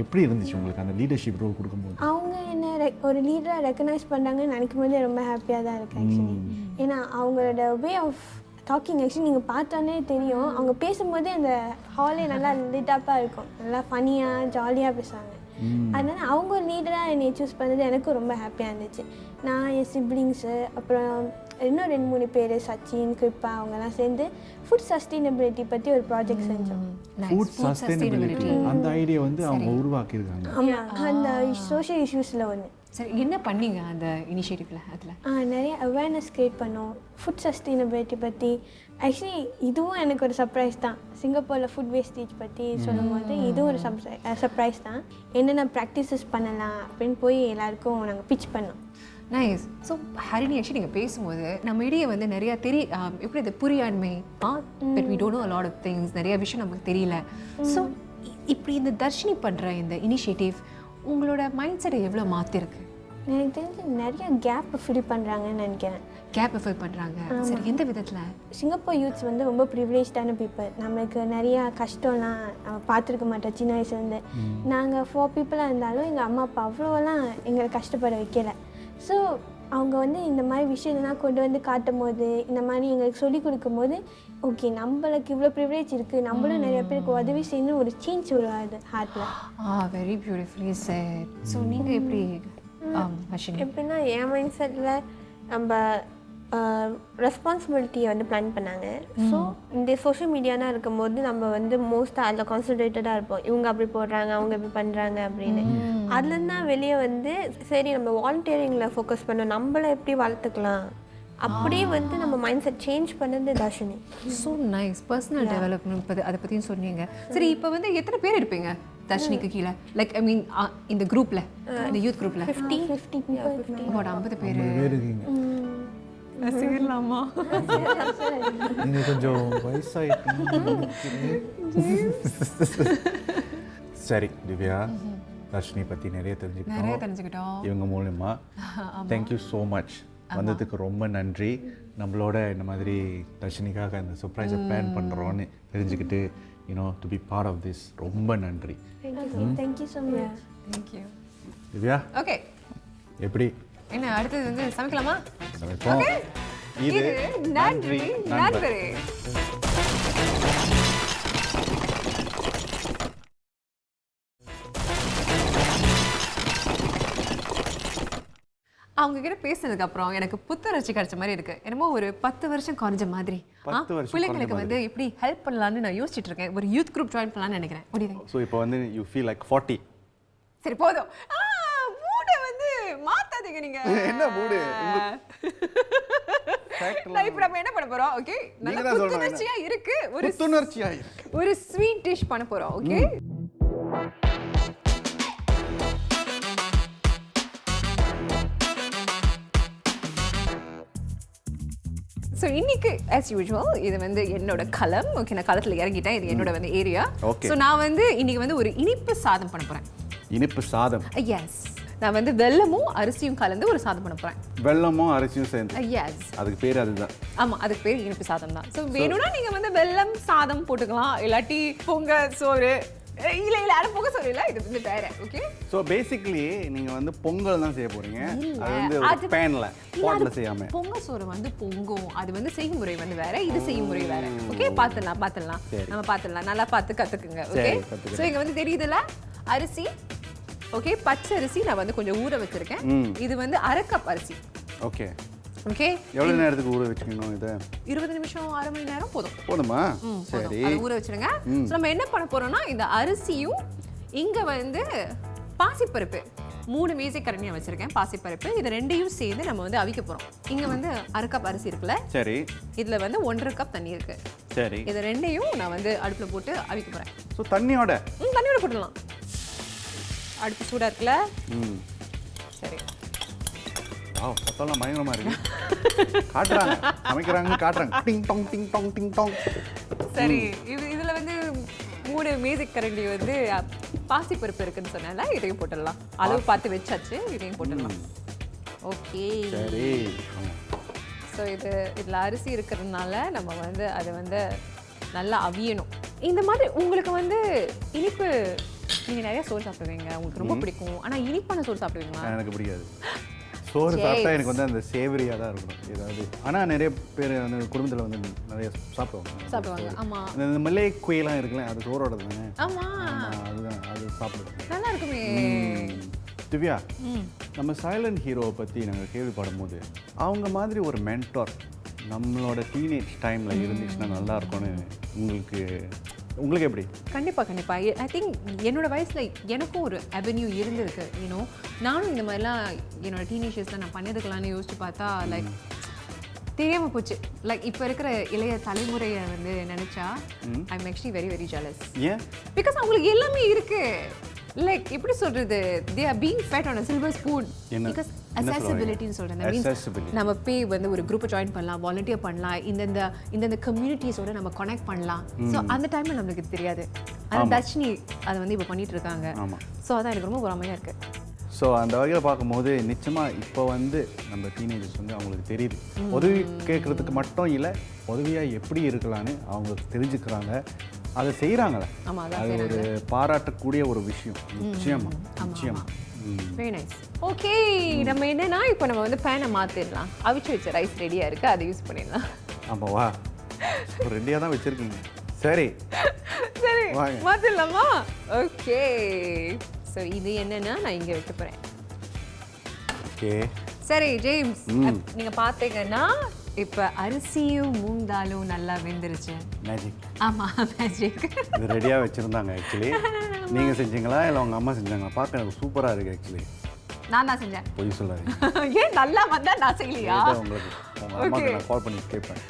எப்படி இருந்துச்சு உங்களுக்கு அந்த லீடர்ஷிப் ரோல் கொடுக்கும்போது? அவங்க என்ன ஒரு லீடராக ரெக்கக்னைஸ் பண்ணுறாங்கன்னு நினைக்கும் போது ரொம்ப ஹாப்பியாக தான் இருக்குது ஆக்சுவலி. ஏன்னா அவங்களோட வே ஆஃப் டாக்கிங் ஆக்சுவலி நீங்கள் பார்த்தோன்னே தெரியும். அவங்க பேசும்போதே அந்த ஹாலே நல்லா லிட்டாப்பாக இருக்கும், நல்லா ஃபனியாக ஜாலியாக பேசுவாங்க. அதனால் அவங்க ஒரு லீடராக என்னை சூஸ் பண்ணது எனக்கும் ரொம்ப ஹாப்பியாக இருந்துச்சு. நான் என் சிப்ளிங்ஸு அப்புறம் இன்னும் 2-3 பேர் சச்சின் கிருப்பா அவங்கெல்லாம் சேர்ந்து ஃபுட் சஸ்டைனபிலிட்டி பற்றி ஒரு ப்ராஜெக்ட் செஞ்சோம். ஃபுட் சஸ்டைனபிலிட்டி அந்த ஐடியா வந்து அவங்க உருவாக்கியிருக்காங்க. ஆமாம், அந்த சோஷியல் இஷ்யூஸில் ஒன்று. சரி, என்ன பண்ணீங்க அந்த இனிஷியேட்டிவ்ல? அதில் நிறைய அவேர்னஸ் க்ரியேட் பண்ணோம் ஃபுட் சஸ்டைனபிலிட்டி பற்றி. ஆக்சுவலி இதுவும் எனக்கு ஒரு சர்ப்ரைஸ் தான். சிங்கப்பூரில் ஃபுட் வேஸ்டேஜ் பற்றி சொல்லும்போது இதுவும் ஒரு சர்ப்ரைஸ் தான். என்னென்ன ப்ராக்டிசஸ் பண்ணலாம் அப்படின்னு போய் எல்லாருக்கும் நாங்கள் பிச் பண்ணோம். நைஸ். ஸோ ஹரிணி, ஆக்சுவலி நீங்கள் பேசும்போது நம்ம இடையே வந்து நிறையா எப்படி இது புரியாண்மை, but we don't know a lot of things, நிறைய விஷயம் நமக்கு தெரியல. ஸோ இப்படி இந்த தர்ஷினி பண்ணுற இந்த இனிஷியேட்டிவ் உங்களோட மைண்ட் செட்டை எவ்வளோ மாற்றிருக்கு? எனக்கு தெரிஞ்சு நிறைய கேப் ஃபில் பண்ணுறாங்கன்னு நினைக்கிறேன். கேப் ஃபில் பண்ணுறாங்க. சரி, எந்த விதத்தில்? சிங்கப்பூர் யூத்ஸ் வந்து ரொம்ப ப்ரிவிலேஜ்டான பீப்புள். நம்மளுக்கு நிறையா கஷ்டம்லாம் நம்ம பார்த்துருக்க மாட்டோம் சின்ன வயசுலேருந்து. நாங்கள் 4 பீப்புளாக இருந்தாலும் எங்கள் அம்மா அப்பா அவ்வளோலாம் எங்களை கஷ்டப்பட வைக்கல. ஸோ அவங்க வந்து இந்த மாதிரி விஷயத்தெல்லாம் கொண்டு வந்து காட்டும் போது, இந்த மாதிரி எங்களுக்கு சொல்லிக் கொடுக்கும் போது, ஓகே நம்மளுக்கு இவ்வளோ ப்ரிவிலேஜ் இருக்குது, நம்மளும் நிறைய பேருக்கு உதவி செய்யணும், ஒரு சேஞ்ச் வருவாது ஹார்ட்டில். Very beautifully set. ஸோ நீங்கள் எப்படி ஹர்ஷினி? எப்படின்னா என் மைண்ட் செட்டில் நம்ம ரெஸ்பான்சிபிலிட்டியை வந்து பிளான் பண்ணாங்க. ஸோ இந்த சோஷியல் மீடியானா இருக்கும்போது நம்ம வந்து மோஸ்ட்டாக அதில் கான்சன்ட்ரேட்டடாக இருப்போம். இவங்க அப்படி போடுறாங்க, அவங்க இப்படி பண்ணுறாங்க அப்படின்னு. அதுலேருந்து தான் வெளியே வந்து சரி நம்ம வாலண்டியரிங்கில் ஃபோக்கஸ் பண்ணோம், நம்மளை எப்படி வளர்த்துக்கலாம், அப்படியே வந்து நம்ம மைண்ட் செட் சேஞ்ச் பண்ணது Dharshini. So nice. Personal development அதை பற்றியும் சொன்னீங்க. சரி, இப்போ வந்து எத்தனை பேர் இருப்பீங்க தர்ஷினிக்கு கீழே? லைக் ஐ மீன் இந்த குரூப்பில், இந்த யூத் குரூப்பில் 50 people. about 50 பேர் இருக்கீங்க. ரசிகர்லாமா? நீங்க கொஞ்சம் வயசாயிட்டீங்க. சரி திவ்யா, தர்ஷினி பற்றி நிறைய தெரிஞ்சுக்கிட்டோம் இவங்க மூலமா. Thank you so much. வந்ததுக்கு ரொம்ப நன்றி. நம்மளோட இந்த மாதிரி தர்ஷினிக்காக அந்த சர்ப்ரைஸை பிளான் பண்ணுறோன்னு தெரிஞ்சுக்கிட்டு to be part of this ரொம்ப நன்றி. Thank you so much. Thank you Divya. Okay, எப்படி என்ன அடுத்தது வந்து சமைக்கலாமா? சமைப்போம். இது நன்றி நண்பரே. அவங்க கிட்ட பேசினதுக்கு அப்புறம் எனக்கு புத்துணர்ச்சி கிடைச்ச மாதிரி இருக்கு. என்னமோ ஒரு 10 வருஷம் குறைஞ்ச மாதிரி. பிள்ளைங்களுக்கு வந்து எப்படி ஹெல்ப் பண்ணலாம்னு நான் யோசிச்சுட்டு இருக்கேன். ஒரு யூத் குரூப் ஜாயின் பண்ணலாம்னு நினைக்கிறேன். முடியுது. ஸோ இப்போ வந்து யூ ஃபீல் லைக் 40. சரி போதும். மூட வந்து மாத்தாதீங்க நீங்க. என்ன மூடு? இப்போ நம்ம என்ன பண்ண போறோம்? ஓகே, நல்ல புத்துணர்ச்சியா இருக்கு. ஒரு ஸ்வீட் டிஷ் பண்ண போறோம். ஓகே, ஸோ இன்னைக்கு ஆஸ் யூஷுவல் இது வந்து என்னோட களம். ஓகே, நான் களத்தில் இறங்கிட்டேன். இது என்னோட வந்து ஏரியா. ஸோ நான் வந்து இன்னைக்கு வந்து ஒரு இனிப்பு சாதம் பண்ண போகிறேன். இனிப்பு சாதம்? எஸ், நான் வந்து வெல்லமும் அரிசியும் கலந்து ஒரு சாதம் பண்ண போகிறேன். வெல்லமும் அரிசியும் சேர்ந்து? எஸ், அதுக்கு பேர் அதுதான். ஆமாம், அதுக்கு பேர் இனிப்பு சாதம் தான். ஸோ வேணும்னா நீங்கள் வந்து வெல்லம் சாதம் போட்டுக்கலாம், இல்லாட்டி பொங்க சோறு. இல்லை யாரும் பொங்க சோறு இல்லை, இது வந்து வேற. ஓகே, ஸோ பேசிக்கலி நீங்கள் வந்து பொங்கல் தான் செய்ய போகிறீங்க. அது வந்து ஒரு பேனில் பாட்டில் செய்யாமல். பொங்க சோறு வந்து பொங்கும், அது வந்து செய்முறை வந்து வேற, இது செய்முறை வேற. ஓகே, பார்த்துடலாம் நம்ம பார்த்துடலாம். நல்லா பார்த்து கற்றுக்குங்க. ஓகே, ஸோ இங்கே வந்து தெரியுதுல்ல அரிசி. ஓகே, பச்சை அரிசி நான் வந்து கொஞ்சம் ஊற வச்சிருக்கேன். இது வந்து 1/2 கப் அரிசி. ஓகே ஓகே, எவ்வளோ நேரத்துக்கு ஊற வச்சுக்கணும் இதை? 20 நிமிஷம், 1/2 மணி நேரம் போதுமா? சரி, அதை ஊற வச்சிருங்க. நம்ம என்ன பண்ண போறோம்னா, இந்த அரிசியும் இங்க வந்து பாசிப்பருப்பு 3 மேசைக்கரண்டியா வச்சிருக்கேன். பாசிப்பருப்பு இது ரெண்டையும் சேர்ந்து நம்ம வந்து அவிக்க போறோம். இங்க வந்து 1/2 கப் அரிசி இருக்குல்ல, சரி, இதுல வந்து 1.5 கப் தண்ணி இருக்கு. சரி, இது ரெண்டையும் நான் வந்து அடுப்புல போட்டு அவிக்க போறேன். ஸோ தண்ணியோட போட்டுடலாம். அடுப்பு சூடா இருக்குல்ல. சரி, சத்தம்லாம் பயங்கரமா இருக்கு. காட்டுறாங்க, சமைக்கிறாங்க. டிங் டாங் டிங் டாங் டிங் டாங். சரி, இதுல வந்து 3 மேசைக்கரண்டி வந்து பாசிப்பருப்பு இருக்குன்னு சொன்னால இதையும் போட்டுடலாம். அளவு பார்த்து வச்சாச்சு, இதையும் போட்டுடலாம். ஓகே, சரி. ஸோ இதில் அரிசி இருக்கிறதுனால நம்ம வந்து அதை வந்து நல்லா அவியணும். இந்த மாதிரி உங்களுக்கு வந்து இனிப்பு, நீங்கள் நிறைய சோறு சாப்பிடுவீங்க, உங்களுக்கு ரொம்ப பிடிக்கும். ஆனால் இனிப்பான சோறு சாப்பிடுவீங்களா? எனக்கு பிடிக்காது. சோறு சாப்பிட்டா எனக்கு வந்து அந்த சேவரியாக தான் இருக்கணும் ஏதாவது. ஆனால் நிறைய பேர் வந்து குடும்பத்தில் வந்து நிறைய சாப்பிடுவாங்க. ஆமாம், இந்த மல்லை குயிலாம் இருக்குல்ல, அது சோறோட தானே. ஆமாம், அதுதான், அது சாப்பிடுவேன். நல்லா இருக்குமே. திவ்யா, நம்ம சைலண்ட் ஹீரோவை பற்றி நாங்கள் கேள்விப்படும் போது அவங்க மாதிரி ஒரு மென்டார் நம்மளோட டீனேஜ் டைமில் இருந்துச்சுன்னா நல்லா இருக்கும்னு உங்களுக்கு எப்படி? கண்டிப்பாக ஐ திங்க் என்னோட வயசில் எனக்கும் ஒரு அவென்யூ இருந்திருக்கு. யூனோ நானும் இந்த மாதிரிலாம் என்னோட டீனேஜர்ஸில் நான் பண்ணதுக்கலான்னு யோசிச்சு பார்த்தா லைக் தெரியாமல் போச்சு. லைக் இப்போ இருக்கிற இளைய தலைமுறையை வந்து நினச்சா I am actually very very jealous. ஏன்? பிகாஸ் அவங்களுக்கு எல்லாமே இருக்கு. லைக் எப்படி சொல்றது, they are being fed on a silver spoon. Because accessibility-ன்னு சொல்றேன். மீன்ஸ் நம்ம போய் வந்து ஒரு குரூப்பை ஜாயின் பண்ணலாம், வாலண்டியர் பண்ணலாம், இந்த கம்யூனிட்டிஸோட நம்ம கனெக்ட் பண்ணலாம். ஸோ அந்த டைம்ல நம்மளுக்கு தெரியாது. ஆனால் தர்ஷினி அதை வந்து இப்போ பண்ணிட்டு இருக்காங்க. ஸோ அதான் எனக்கு ரொம்ப பொறாமையாக இருக்கு. ஸோ அந்த வகையில் பார்க்கும்போது நிச்சயமாக இப்போ வந்து நம்ம டீனேஜர்ஸ் வந்து அவங்களுக்கு தெரியுது, உதவி கேட்குறதுக்கு மட்டும் இல்லை, உதவியாக எப்படி இருக்கலான்னு அவங்க தெரிஞ்சுக்கிறாங்க, அதை செய்கிறாங்களே. அது ஒரு பாராட்டக்கூடிய ஒரு விஷயம். நிச்சயமா. Very nice. ஓகே, நம்ம என்னன்னா இப்போ நம்ம வந்து பேனை மாற்றிடலாம். அவிச்சு வச்ச ரைஸ் ரெடியாக இருக்குது, அதை யூஸ் பண்ணிடலாம். ஆமாம், வா, ரெடியாக தான் வச்சுருக்கீங்க. சரி மாற்றிடலாமா? ஓகே, ஸோ இது என்னன்னா நான் இங்கே வைக்க போகிறேன். ஓகே, சரி ஜேம்ஸ், நீங்கள் பார்த்தீங்கன்னா இப்போ அரிசியும் மூந்தாலும் நல்லா வெந்துருச்சு. மேஜிக். ஆமாம், மேஜிக். இது ரெடியாக வச்சுருந்தாங்க. ஆக்சுவலி நீங்கள் செஞ்சீங்களா இல்லை உங்கள் அம்மா செஞ்சாங்களா? பார்க்க எனக்கு சூப்பராக இருக்குது. ஆக்சுவலி நான் தான் செஞ்சேன். பொய் சொல்லாதீங்க. ஏன் நல்லா வந்தா நான் செய்யலையா? உங்களுக்கு உங்கள் அம்மாவுக்கு நான் கால் பண்ணி கேட்பேன்.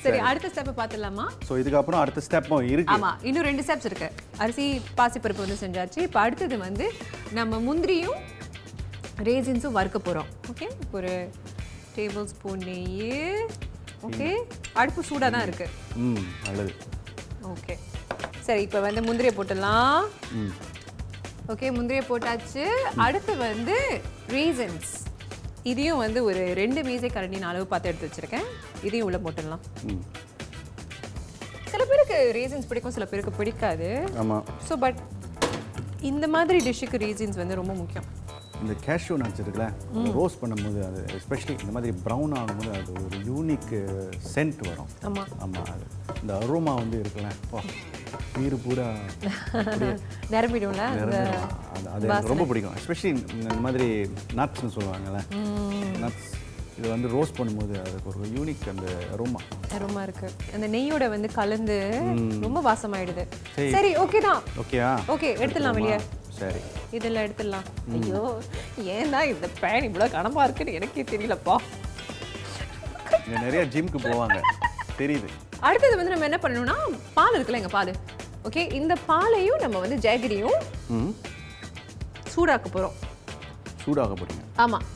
சரி, அடுத்த ஸ்டெப் பார்த்துடலாமா? ஸோ இதுக்கப்புறம் அடுத்த ஸ்டெப்பும் இருக்கு. ஆமாம், இன்னும் 2 ஸ்டெப்ஸ் இருக்கு. அரிசி பாசிப்பருப்பு வந்து செஞ்சாச்சு. இப்போ அடுத்தது வந்து நம்ம முந்திரியும் ரேசின்ஸும் வறுக்க போகிறோம். ஓகே, ஒரு டேபிள் ஸ்பூன் நெய். ஓகே, அடுப்பு சூடாக தான் இருக்கு. நல்லது. ஓகே, சரி, இப்போ வந்து முந்திரியை போட்டுடலாம். ஓகே, முந்திரியை போட்டாச்சு. அடுத்து வந்து ரீசன்ஸ், இதையும் வந்து ஒரு 2 மேசை கரண்டின் அளவு பார்த்து எடுத்து வச்சுருக்கேன். இதையும் உள்ளே போட்டுடலாம். சில பேருக்கு ரீசன்ஸ் பிடிக்கும், சில பேருக்கு பிடிக்காது. ஆமாம். ஸோ பட் இந்த மாதிரி டிஷ்ஷுக்கு ரீசன்ஸ் வந்து ரொம்ப முக்கியம். இந்த கேஷ்யூ நட்ஸ் இருக்குல்ல, ரோஸ்ட் பண்ணும்போது அது எஸ்பெஷலி இந்த மாதிரி ப்ரௌன் ஆகும்போது அது ஒரு யூனிக் சென்ட் வரும். ஆமாம், அது இந்த அரோமா வந்து இருக்குல்ல, வீடு பூரா நிரம்பிடும்ல. அது எனக்கு ரொம்ப பிடிக்கும். எஸ்பெஷலி இந்த மாதிரி நட்ஸ்ன்னு சொல்லுவாங்கல்ல, நட்ஸ் இது வந்து ரோஸ்ட் பண்ணும்போது அதுக்கு ஒரு யூனிக் அந்த அரோமா இருக்கு. அந்த நெய்யோட வந்து கலந்து ரொம்ப வாசமாயிடுது. சரி, ஓகே தான். ஓகேயா? ஓகே, எடுத்துடலாம் வெளியே. சரி, இதெல்லாம் எடுத்துடலாம். ஐயோ, ஏன்னா இந்த பேன் இவ்வளோ கனமாக இருக்குன்னு எனக்கே தெரியலப்பா. இங்கே நிறைய ஜிம்க்கு போவாங்க, தெரியுது. அடுத்தது வந்து நம்ம என்ன பண்ணணும்னா, பால் இருக்குல்ல, எங்கள் பால். ஓகே, இந்த பாலையும் நம்ம வந்து ஜாகரியும் சூடாக்க போகிறோம். சூடாக்க போகிறீங்க? ஆமாம்.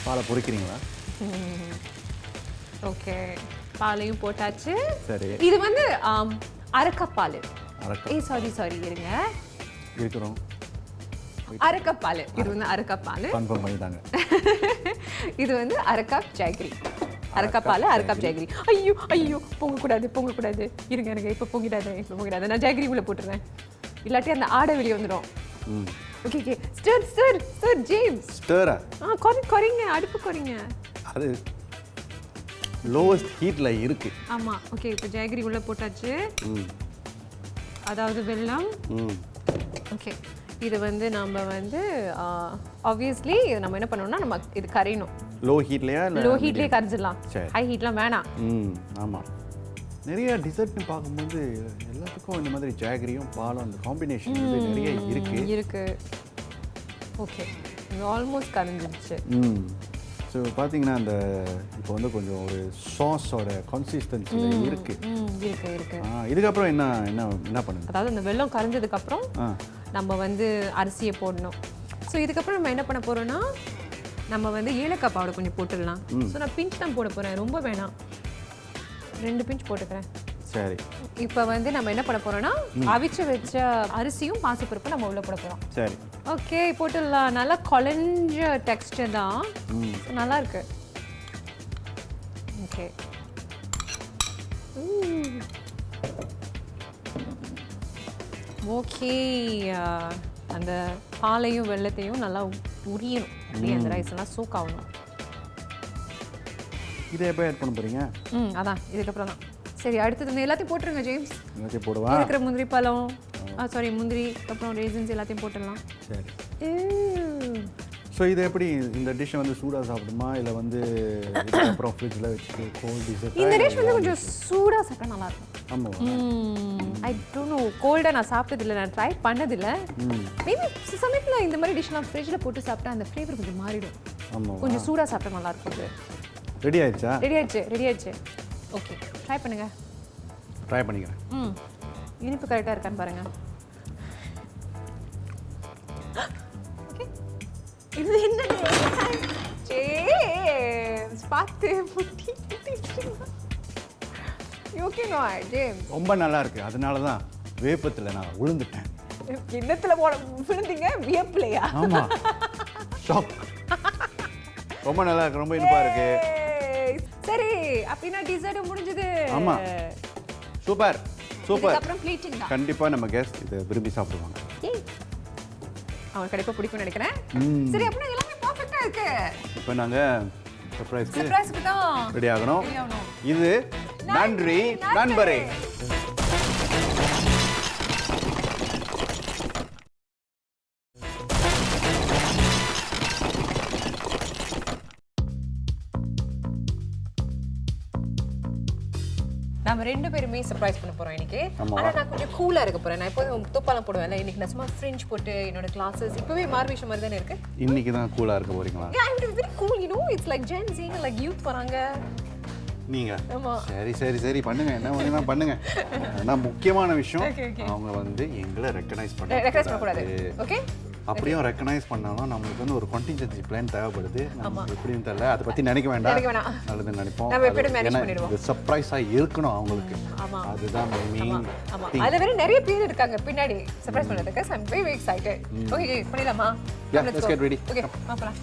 பாலை பொரிக்கிறீங்களா? ஓகே, பாலையும் போட்டாச்சு. சரி, இது வந்து அரைக்கப் பால். சாரி இருங்க, இருக்கிறோம். அரைக்கப் பால். இது வந்து அரைக்கப் பால். கன்ஃபார்ம் பண்ணிட்டாங்க. இது வந்து அரைக்கப் ஜாகரி. அரைக்கப் பால், அரைக்கப் ஜாகரி. ஐயோ, பொங்கக்கூடாது. இருங்க, இப்போ பொங்கிடாது. நான் ஜாகரி உள்ள போட்டுறேன், இல்லாட்டி அந்த ஆடை வெளியே வந்துடும். ஓகே, ஸ்டர் ஜேம்ஸ். ஸ்டரா? குறைங்க, அடுப்பு குறைங்க. அது லோவஸ்ட் ஹீட்ல இருக்கு. ஆமாம். ஓகே, இப்போ ஜாகரி உள்ள போட்டாச்சு. அதாவது வெல்லம். ஓகே, இது வந்து நம்ம வந்து ஆப்வியஸ்லி நம்ம என்ன பண்ணணும்னா, நம்ம இது கரையணும். லோ ஹீட்லையா? லோ ஹீட்லேயே கரைஞ்சிடலாம், ஹை ஹீட்லாம் வேணாம். ஆமாம். நிறைய டிசர்ட்னு பார்க்கும்போது எல்லாத்துக்கும் இந்த மாதிரி ஜாகரியும் பாலும் அந்த காம்பினேஷன் வந்து நிறைய இருக்கு. Okay, almost கரைஞ்சிடுச்சு. ஸோ பார்த்தீங்கன்னா அந்த இப்போ வந்து கொஞ்சம் ஒரு சாஸோட கன்சிஸ்டன்சியில் இருக்கு. இதுக்கப்புறம் என்ன பண்ணுங்க? அதாவது அந்த வெல்லம் கரைஞ்சதுக்கப்புறம் நம்ம வந்து அரிசியை போடணும். ஸோ இதுக்கப்புறம் நம்ம என்ன பண்ண போகிறோம்னா, நம்ம வந்து ஏலக்காய் பவுடர் கொஞ்சம் போட்டுடலாம். ஸோ நான் பிஞ்ச் தான் போட போகிறேன், ரொம்ப வேணாம். 2 பிஞ்ச் போட்டுக்கிறேன். சரி, இப்போ வந்து நம்ம என்ன பண்ண போகிறோம்னா, அவிச்சு வச்ச அரிசியும் பாசிப்பருப்பும் நம்ம உள்ள போட போகிறோம். சரி, ஓகே, போட்டுடலாம். நல்லா குழஞ்ச டெக்ஸ்டர் தான், நல்லா இருக்கு. ஓகே, ஓகே, அந்த பாலையும் வெல்லத்தையும் நல்லா உரியணும். அப்படியே அந்த ரைஸ் எல்லாம் சோக் ஆகணும். இதை எப்போ ஆட் பண்ண போறீங்க? அதான் இதுக்கப்புறம் தான். சரி அடுத்தது வந்து எல்லாத்தையும் போட்டுருங்க ஜேம்ஸ். எல்லாத்தையும் போடுவா. இருக்கிற முந்திரி பழம் சாரி முந்திரி அப்புறம் ரேசன்ஸ் எல்லாத்தையும் போட்டுடலாம். சரி. ஸோ இது எப்படி இந்த டிஷ்ஷை வந்து சூடாக சாப்பிடுமா இல்லை வந்து அப்புறம் ஃப்ரிட்ஜில் வச்சுட்டு கோல்ட் டிஷ்? இந்த டிஷ் வந்து கொஞ்சம் சூடாக சாப்பிட்டா நல்லாயிருக்கும். ஆமாம். ஐ டோன்ட் நோ, கோல்டாக நான் சாப்பிட்டதில்லை, நான் ட்ரை பண்ணதில்லை. மேபி சமயத்தில் இந்த மாதிரி டிஷ்லாம் ஃப்ரிட்ஜில் போட்டு சாப்பிட்டா அந்த ஃப்ளேவர் கொஞ்சம் மாறிடும். ஆமாம். கொஞ்சம் சூடாக சாப்பிட்டா நல்லாயிருக்கும். அது ரெடி ஆயிடுச்சா? ரெடி ஆயிடுச்சு. ஓகே ட்ரை பண்ணுங்க. ட்ரை பண்ணிக்கிறேன். இனிப்பு கரெக்டாக இருக்கான்னு பாருங்க. இது என்ன ஜேம்ஸ் பார்த்து புட்டி ஓகே நோ ஜேம்ஸ் ரொம்ப நல்லா இருக்கு. அதனால தான் வேப்பத்தில் நான் விழுந்துட்டேன். கிண்ணத்துல விழுந்தீங்க வியப்பிலையா? ஆமா, ஷாக். ரொம்ப நல்லா இருக்கு, ரொம்ப இனிப்பா இருக்கு. சரி அப்படின்னா டிசர்ட் முடிஞ்சது. ஆமா, சூப்பர் சூப்பர். அப்புறம் ப்ளீட்டிங் தான். கண்டிப்பா நம்ம கெஸ்ட் இதை விரும்பி சாப்பிடுவாங்க. அவங்களுக்கு கண்டிப்பா பிடிக்கும்னு நினைக்கிறேன். சரி அப்படின்னா எல்லாமே பர்ஃபெக்ட்டா இருக்கு. இப்போ நாங்கள் சர்ப்ரைஸ்க்கு தான் ரெடி ஆகணும். இது நன்றி நண்பரே. நம்ம ரெண்டு பேருமே சர்ப்ரைஸ் பண்ண போறோம் இன்னைக்கு. ஆனா நான் கொஞ்சம் கூலா இருக்க போறேன். நான் எப்போதும் தோப்பாலாம் போடுவேன்ல, இன்னைக்கு நான் சும்மா ஃப்ரெஞ்ச் போட்டு என்னோட கிளாஸஸ் இப்பவே மார்வேஷம் மாதிரி தானே இருக்கு. இன்னைக்கு தான் கூலா இருக்க போறீங்களா? I am very cool, you know, it's like Gen Z, like youth வராங்க. நீங்க ஆமா. சரி சரி சரி பண்ணுங்க, என்ன வேணும்னா பண்ணுங்க. ஆனா முக்கியமான விஷயம் அவங்க வந்து எங்களை ரெகனைஸ் பண்ணக்கூடாது. ஓகே, அப்படியும் ரெகனைஸ் பண்ணாலும் நம்மளுக்கு வந்து ஒரு கான்டிஜென்சி பிளான் தேவைப்படுது. நம்ம எப்படின்னு தெரியல, அதை பத்தி நினைக்க வேண்டாம். நல்லது நினைப்போம். நம்ம எப்படி மேனேஜ் பண்ணிடுவோம். இது சர்ப்ரைஸா இருக்கணும் அவங்களுக்கு. அதுதான் மெயின். அதுல வேற நிறைய பேர் இருக்காங்க பின்னாடி சர்ப்ரைஸ் பண்றதுக்கு. ஐ அம் வெரி எக்ஸைட்டட். ஓகே பண்ணிடலாமா? Let's get ready. ஓகே போலாம்.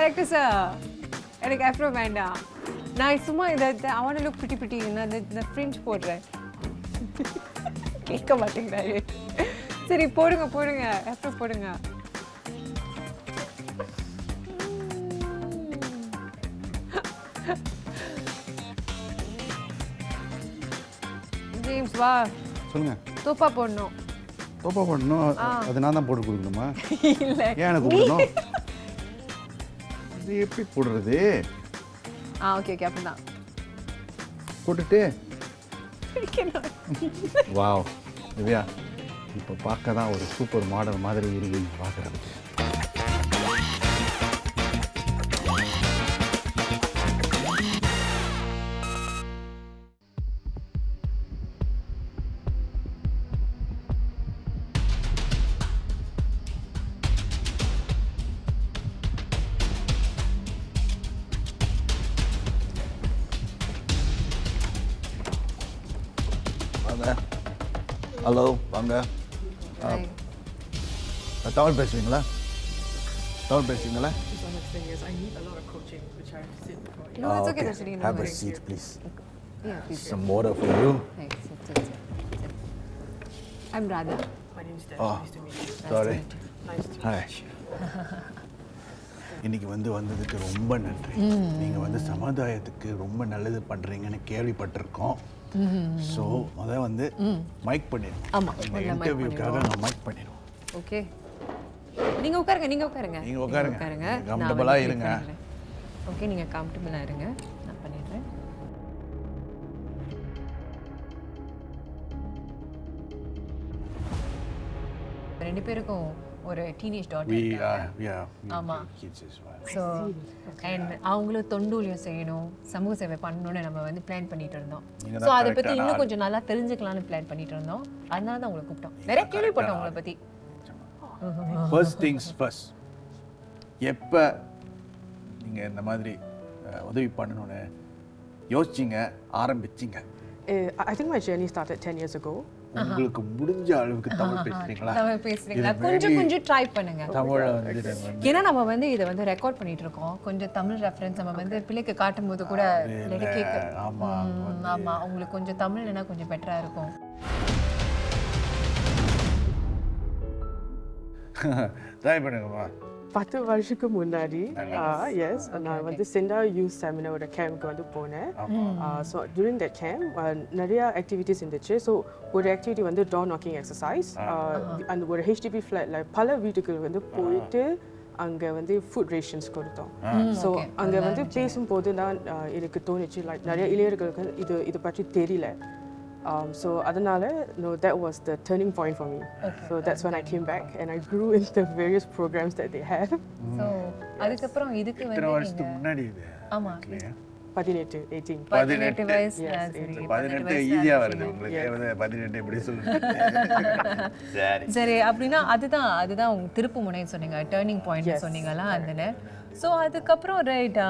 Director sir, எனக்கு afro வேண்டாம். நான் சும்மா இதை I want to look pretty நான் இந்த ஃப்ரிஞ்ச் போடுறேன். கேட்க மாட்டேங்கிறாரு. சரி போடுங்க afro போடுங்க. ஜேம்ஸ் வா. சொல்லுங்க. தோப்பா போடணும். அது நான் தான் போட்டு கொடுக்கணுமா? இல்ல ஏன் எனக்கு கொடுக்கணும்? இது எப்படி போடுறது? ஓகே அப்படிதான் போட்டுட்டு. வாவ் திவ்யா, இப்போ பார்க்க தான் ஒரு சூப்பர் மாடல் மாதிரி இருக்கு பார்க்குறது. ஹலோ வாங்க. தமிழ் பேசுவீங்களா? No, it's okay, Darshini. Have a seat, please. Yeah, please. Some water for you. Thanks. I'm Radha. My name is Divya. Nice to meet you. Sorry. Nice to Hi. meet you. இன்னைக்கு வந்ததுக்கு ரொம்ப நன்றி. நீங்க வந்து சமுதாயத்துக்கு ரொம்ப நல்லது பண்றீங்கன்னு கேள்விப்பட்டிருக்கோம். ஸோ அதை வந்து மைக் பண்ணிடுவோம். ஆமா, இந்த இன்டர்வியூக்காக நான் மைக் பண்ணிடுவோம். ஓகே, நீங்க உட்காருங்க. கம்ஃபர்டபுளா இருங்க. ஓகே, நீங்க கம்ஃபர்டபுளா இருங்க. நான் பண்ணிடுறேன். ரெண்டு பேருக்கும் ஒரு டீனேஜ் டாட்டர். ஆமா. ஸோ அண்ட் அவங்களும் தொண்டூழியம் செய்யணும், சமூக சேவை பண்ணணும்னு நம்ம வந்து பிளான் பண்ணிட்டு இருந்தோம். ஸோ அதை பற்றி இன்னும் கொஞ்சம் நல்லா தெரிஞ்சுக்கலாம்னு பிளான் பண்ணிட்டு இருந்தோம். அதனால தான் உங்களை கூப்பிட்டோம். நிறைய கேள்விப்பட்டோம் உங்களை பற்றி. ஃபர்ஸ்ட் திங்ஸ் ஃபர்ஸ்ட், எப்போ நீங்கள் இந்த மாதிரி உதவி பண்ணணும்னு யோசிச்சிங்க, ஆரம்பிச்சிங்க? I think my journey started 10 years ago. உங்களுக்கு முடிஞ்ச அளவுக்கு தமிழ் பேசுறீங்களா? தமிழ் பேசுறீங்களா? கொஞ்சம் ட்ரை பண்ணுங்க. தமிழ வந்து ஏன்னா நம்ம வந்து இதை வந்து ரெக்கார்ட் பண்ணிட்டு இருக்கோம். கொஞ்சம் தமிழ் ரெஃபரன்ஸ் நம்ம வந்து பிள்ளைக்கு காட்டும் போது கூட கேட்க. ஆமா உங்களுக்கு கொஞ்சம் தமிழ்னா கொஞ்சம் பெட்டரா இருக்கும். ட்ரை பண்ணுங்கம்மா. 10 வருஷத்துக்கு முன்னாடி எஸ் நான் வந்து சென்டா யூத் செமினாரோட கேம்ப்க்கு வந்து போனேன். ஸோ டியூரிங் தட் கேம்ப் நிறைய ஆக்டிவிட்டீஸ் இருந்துச்சு. ஸோ ஒரு ஆக்டிவிட்டி வந்து டோர் நாக்கிங் எக்ஸசைஸ். அந்த ஒரு ஹெச்டிபி ஃப்ளாட்டில் பல வீட்டுக்கு வந்து போயிட்டு அங்கே வந்து ஃபுட் ரேஷன்ஸ் கொடுத்தோம். ஸோ அங்கே வந்து பேசும்போது தான் எனக்கு தோணுச்சு லைக் நிறைய இளைஞர்களுக்கு இது பற்றி தெரியல. So அதனால that was the turning point for me. So that's when I came back and I grew into the various programs that they have. So அதுக்கப்புறம் இதுக்கு வந்து எத்தனை வருஷத்துக்கு முன்னாடி இது? ஆமா 18 18 18 வயசு. சரி 18 ஈஸியா வருது உங்களுக்கு. 18 எப்படி சொல்லுங்க? சரி அப்படின்னா அதுதான் உங்க திருப்பு முனைன்னு சொன்னீங்க, டர்னிங் பாயிண்ட் சொன்னீங்களா அதுல. ஸோ அதுக்கப்புறம் ரைட்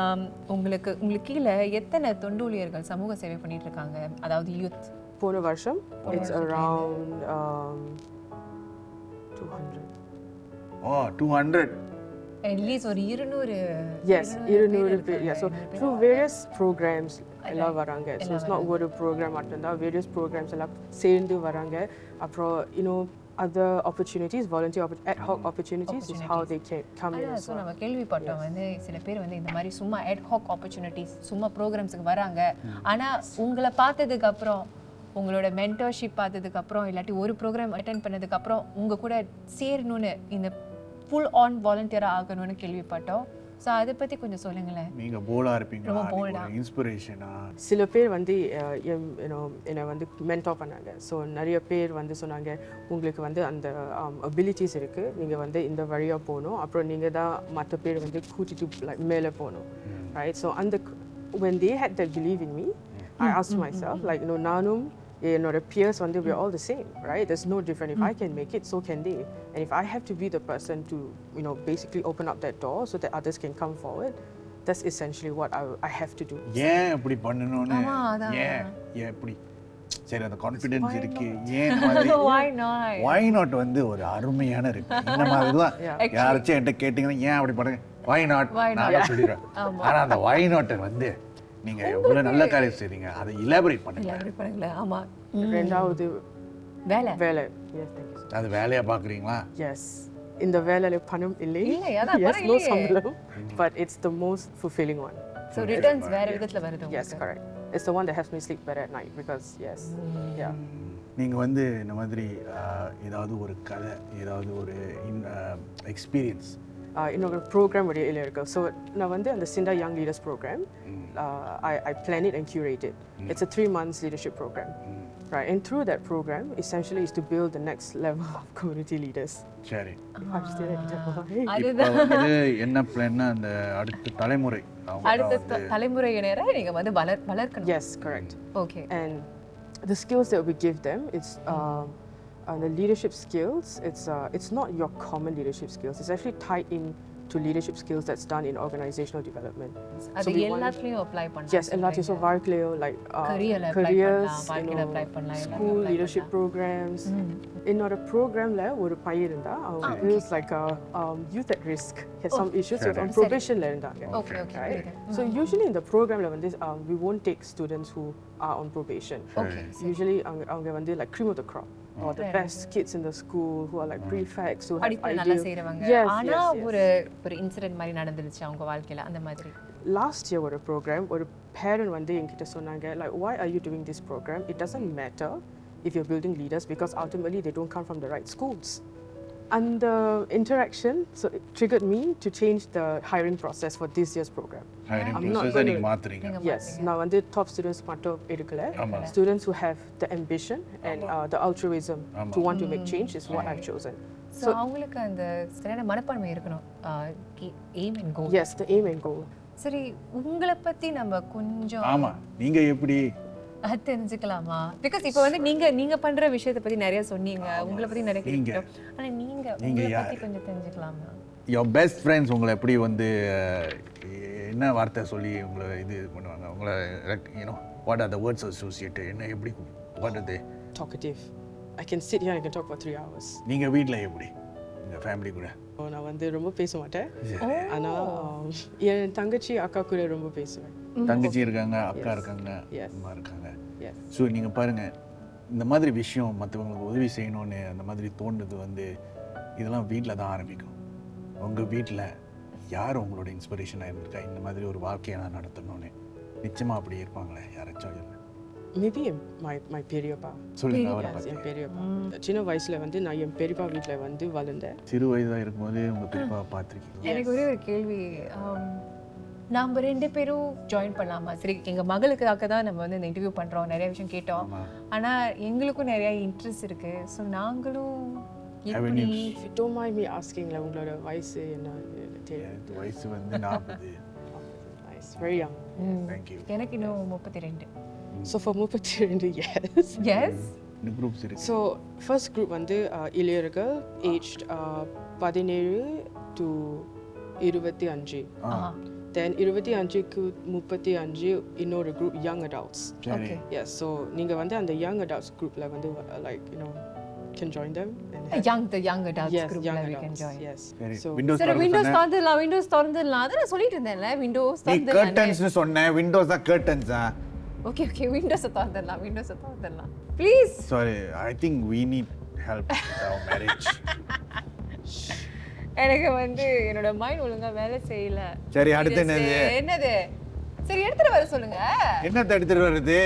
உங்களுக்கு கீழே எத்தனை தொண்டூழியர்கள் சமூக சேவை பண்ணிட்டு இருக்காங்க, அதாவது யூத்? போன வருஷம் it's around 200. Oh, 200. At least ஒரு 200. Yes, 200 பேர். Yeah, so through various programs எல்லாம் வராங்க. So it's not ஒரு program மட்டும்தான், various programs எல்லாம் சேர்ந்து வராங்க. அப்புறம் other opportunities, volunteer ad hoc opportunities is how they can come in. So நம்ம கேள்விப்பட்டோம் வந்து சில பேர் வந்து இந்த மாதிரி சும்மா ad hoc opportunities சும்மா ப்ரோக்ராம்ஸுக்கு வராங்க. ஆனால் உங்களை பார்த்ததுக்கு அப்புறம், உங்களோட மென்டர்ஷிப் பார்த்ததுக்கு அப்புறம், இல்லாட்டி ஒரு ப்ரோக்ராம் அட்டென்ட் பண்ணதுக்கு அப்புறம் உங்க கூட சேரணும்னு, இந்த ஃபுல் ஆன் வாலண்டியராக ஆகணும்னு கேள்விப்பட்டோம். ஸோ அதை பற்றி கொஞ்சம் சொல்லுங்களேன். நீங்கள் போல்டாக இருப்பீங்களா, இன்ஸ்பிரேஷனா? சில பேர் வந்து என்னை வந்து மென்டார் பண்ணாங்க. ஸோ நிறைய பேர் வந்து சொன்னாங்க உங்களுக்கு வந்து அந்த அபிலிட்டிஸ் இருக்குது, நீங்கள் வந்து இந்த வழியாக போகணும், அப்புறம் நீங்கள் தான் மற்ற பேர் வந்து கூட்டிட்டு லைக் மேலே போகணும். ரைட். ஸோ அந்த when they had that belief in me, I asked myself like நானும் என்னோட peers வந்து we're all the same, right? There's no different. If I can make it, so can they. And if I have to be the person to basically open up that door so that others can come forward, that's essentially what I have to do. ஏன் அப்படி பண்ணணும்னு, ஏன் இப்படி சரி அந்த கான்ஃபிடன்ஸ் இருக்கு, ஏன் why not வந்து ஒரு அருமையான இருக்கு. இந்த மாதிரி தான் யாராச்சும் என்கிட்ட கேட்டிங்கன்னா ஏன் அப்படி பண்ணுங்க, why not நான் சொல்லிடுறேன். ஆனால் அந்த why not வந்து நீங்க எவ்வளவு நல்ல காரியம் செய்றீங்க, அதை எலாபரேட் பண்ணுங்க. ஆமா. ரெண்டாவது வேலை. Yes, thank you. அது வேலையா பாக்குறீங்களா? Yes. இந்த வேலையில பணம் இல்லை. Yes, no சம்பளம். But it's the most fulfilling one. So returns வேற விதத்துல வருது. Yes, correct. It's the one that helps me sleep better at night because yes. Yeah. நீங்க வந்து இந்த மாதிரி ஏதாவது ஒரு கதை, ஏதாவது ஒரு எக்ஸ்பீரியன்ஸ் என்னோட ப்ரோக்ராம் வழியில் இருக்கு. ஸோ நான் வந்து அந்த SINDA young leaders programme I plan it and curate it. It's a 3 months leadership program. Right, and through that program essentially is to build the next level of community leaders. சரி. அதுதான் வந்து என்ன பிளான்னா அந்த அடுத்த தலைமுறையினரை நீங்க வந்து வளர்க்கணும். Yes, correct. Okay. And the skills that we give them, it's the leadership skills, it's not your common leadership skills. It's actually tied in to leadership skills that's done in organizational development. அது எல்லாத்துலயும் அப்ளை பண்ணலாம். Yes, எல்லாத்தையும். So வாழ்க்கையில like careers, school leadership programs. என்னோட ப்ரோக்ராம்ல ஒரு பையன் இருந்தா, he was like a youth at risk, had some issues, so on probationல இருந்தாங்க. Okay. So usually in the programல வந்து we won't take students who are on probation. Usually அவங்க வந்து like cream of the crop, or the best kids in the school who are like prefects who have நல்லா செய்றவங்க. ஆனா ஒரு இன்சிடென்ட் மாதிரி நடந்துருச்சு அவங்க வாழ்க்கையில அந்த மாதிரி. Last year ஒரு program, ஒரு parent வந்து என்கிட்ட சொன்னாங்க like why are you doing this program? It doesn't matter if you're building leaders because ultimately they don't come from the right schools. And the interaction, so it triggered me to change the hiring process for this year's program. Hiring process நீங்க மாத்துறீங்க. Yes, நான் வந்து top students மட்டும் எடுக்கல. Students who have the ambition and the altruism to want to make change is what I've chosen. So அவங்களுக்கு அந்த சரியான மனப்பான்மை இருக்கணும். aim and goal. Yes, the aim and goal. சரி, உங்களை பத்தி நம்ம கொஞ்சம் ஆமா நீங்க எப்படி தெரிஞ்சுக்கலாமா? பிகாஸ் இப்போ வந்து நீங்க பண்ற விஷயத்தை பத்தி நிறைய சொன்னீங்க, உங்களை பத்தி நிறைய கேட்டோம். ஆனா நீங்க உங்களை பத்தி கொஞ்சம் தெரிஞ்சுக்கலாமா? your best friends உங்களை எப்படி வந்து என்ன வார்த்தை சொல்லி உங்களை இது பண்ணுவாங்க, உங்களை what are the words associated என்ன எப்படி what are they Talkative. I can sit here and I can talk for 3 hours. நீங்கள் வீட்டில் எப்படி உங்கள் ஃபேமிலி கூட நான் வந்து ரொம்ப பேச மாட்டேன். ஆனால் என் தங்கச்சி அக்கா கூட ரொம்ப பேசுவேன். தங்கச்சி இருக்காங்க, அக்கா இருக்காங்க, அம்மா இருக்காங்க. ஸோ நீங்கள் பாருங்கள், இந்த மாதிரி விஷயம் மற்றவங்களுக்கு உதவி செய்யணும்னு அந்த மாதிரி தோணுது வந்து இதெல்லாம் வீட்டில் தான் ஆரம்பிக்கும். உங்கள் வீட்டில் யார் உங்களோட இன்ஸ்பிரேஷனாக இருந்திருக்கா இந்த மாதிரி ஒரு வாழ்க்கையை நான் நடத்தணும்னு? நிச்சயமாக அப்படி இருப்பாங்களே யாராச்சும் இல்லை? Maybe my பெரியப்பா. சொல்லுங்க அவரை பற்றி. என் பெரியப்பா சின்ன வயசில் வந்து நான் என் பெரியப்பா வீட்டில் வந்து வளர்ந்தேன். சிறு வயதாக இருக்கும்போது உங்கள் பெரியப்பா பார்த்துருக்கீங்க. எனக்கு ஒரே ஒரு கேள்வி, நம்ம 2 பேரும் ஜாயின் பண்ணலாமா? சரி, எங்கள் மகளுக்காக தான் நம்ம வந்து இந்த இன்டர்வியூ பண்ணுறோம், நிறைய விஷயம் கேட்டோம். ஆனால் எங்களுக்கும் நிறைய இன்ட்ரெஸ்ட் இருக்கு. ஸோ நாங்களும் எப்படி If you don't mind me asking, உங்களோட வயசு என்ன? வயசு வந்து 40. Nice, very young. Thank you. எனக்கு இன்னும் 32. So for 32 years. Yes. இந்த குரூப்ஸ் இருக்கு. So first group வந்து இளையர்கள் aged 17 to 25. Then 25 க்கு 35 இன்னொரு group young adults. Okay. Yes, so நீங்க வந்து அந்த young adults groupல வந்து like can join them and the young adults yes, group young we adults, can join. yes. So சரி, விண்டோஸ் திறந்துடலாம் அத நான் சொல்லிட்டு இருந்தேன்ல, விண்டோஸ் நீ திறந்துடலாம். கர்டன்ஸ்னு சொன்னேன், விண்டோஸ் தான் கர்டன்ஸா? ஓகே விண்டோஸ் திறந்துடலாம் please. Sorry, I think we need help with our marriage. எனக்கு வந்து என்னோட மைண்ட் ஒழுங்கா வேலை செய்யல. சரி, அடுத்து என்னது? சரி, எடுத்துட்டு வர சொல்லுங்க. என்னத்தை எடுத்துட்டு வருது?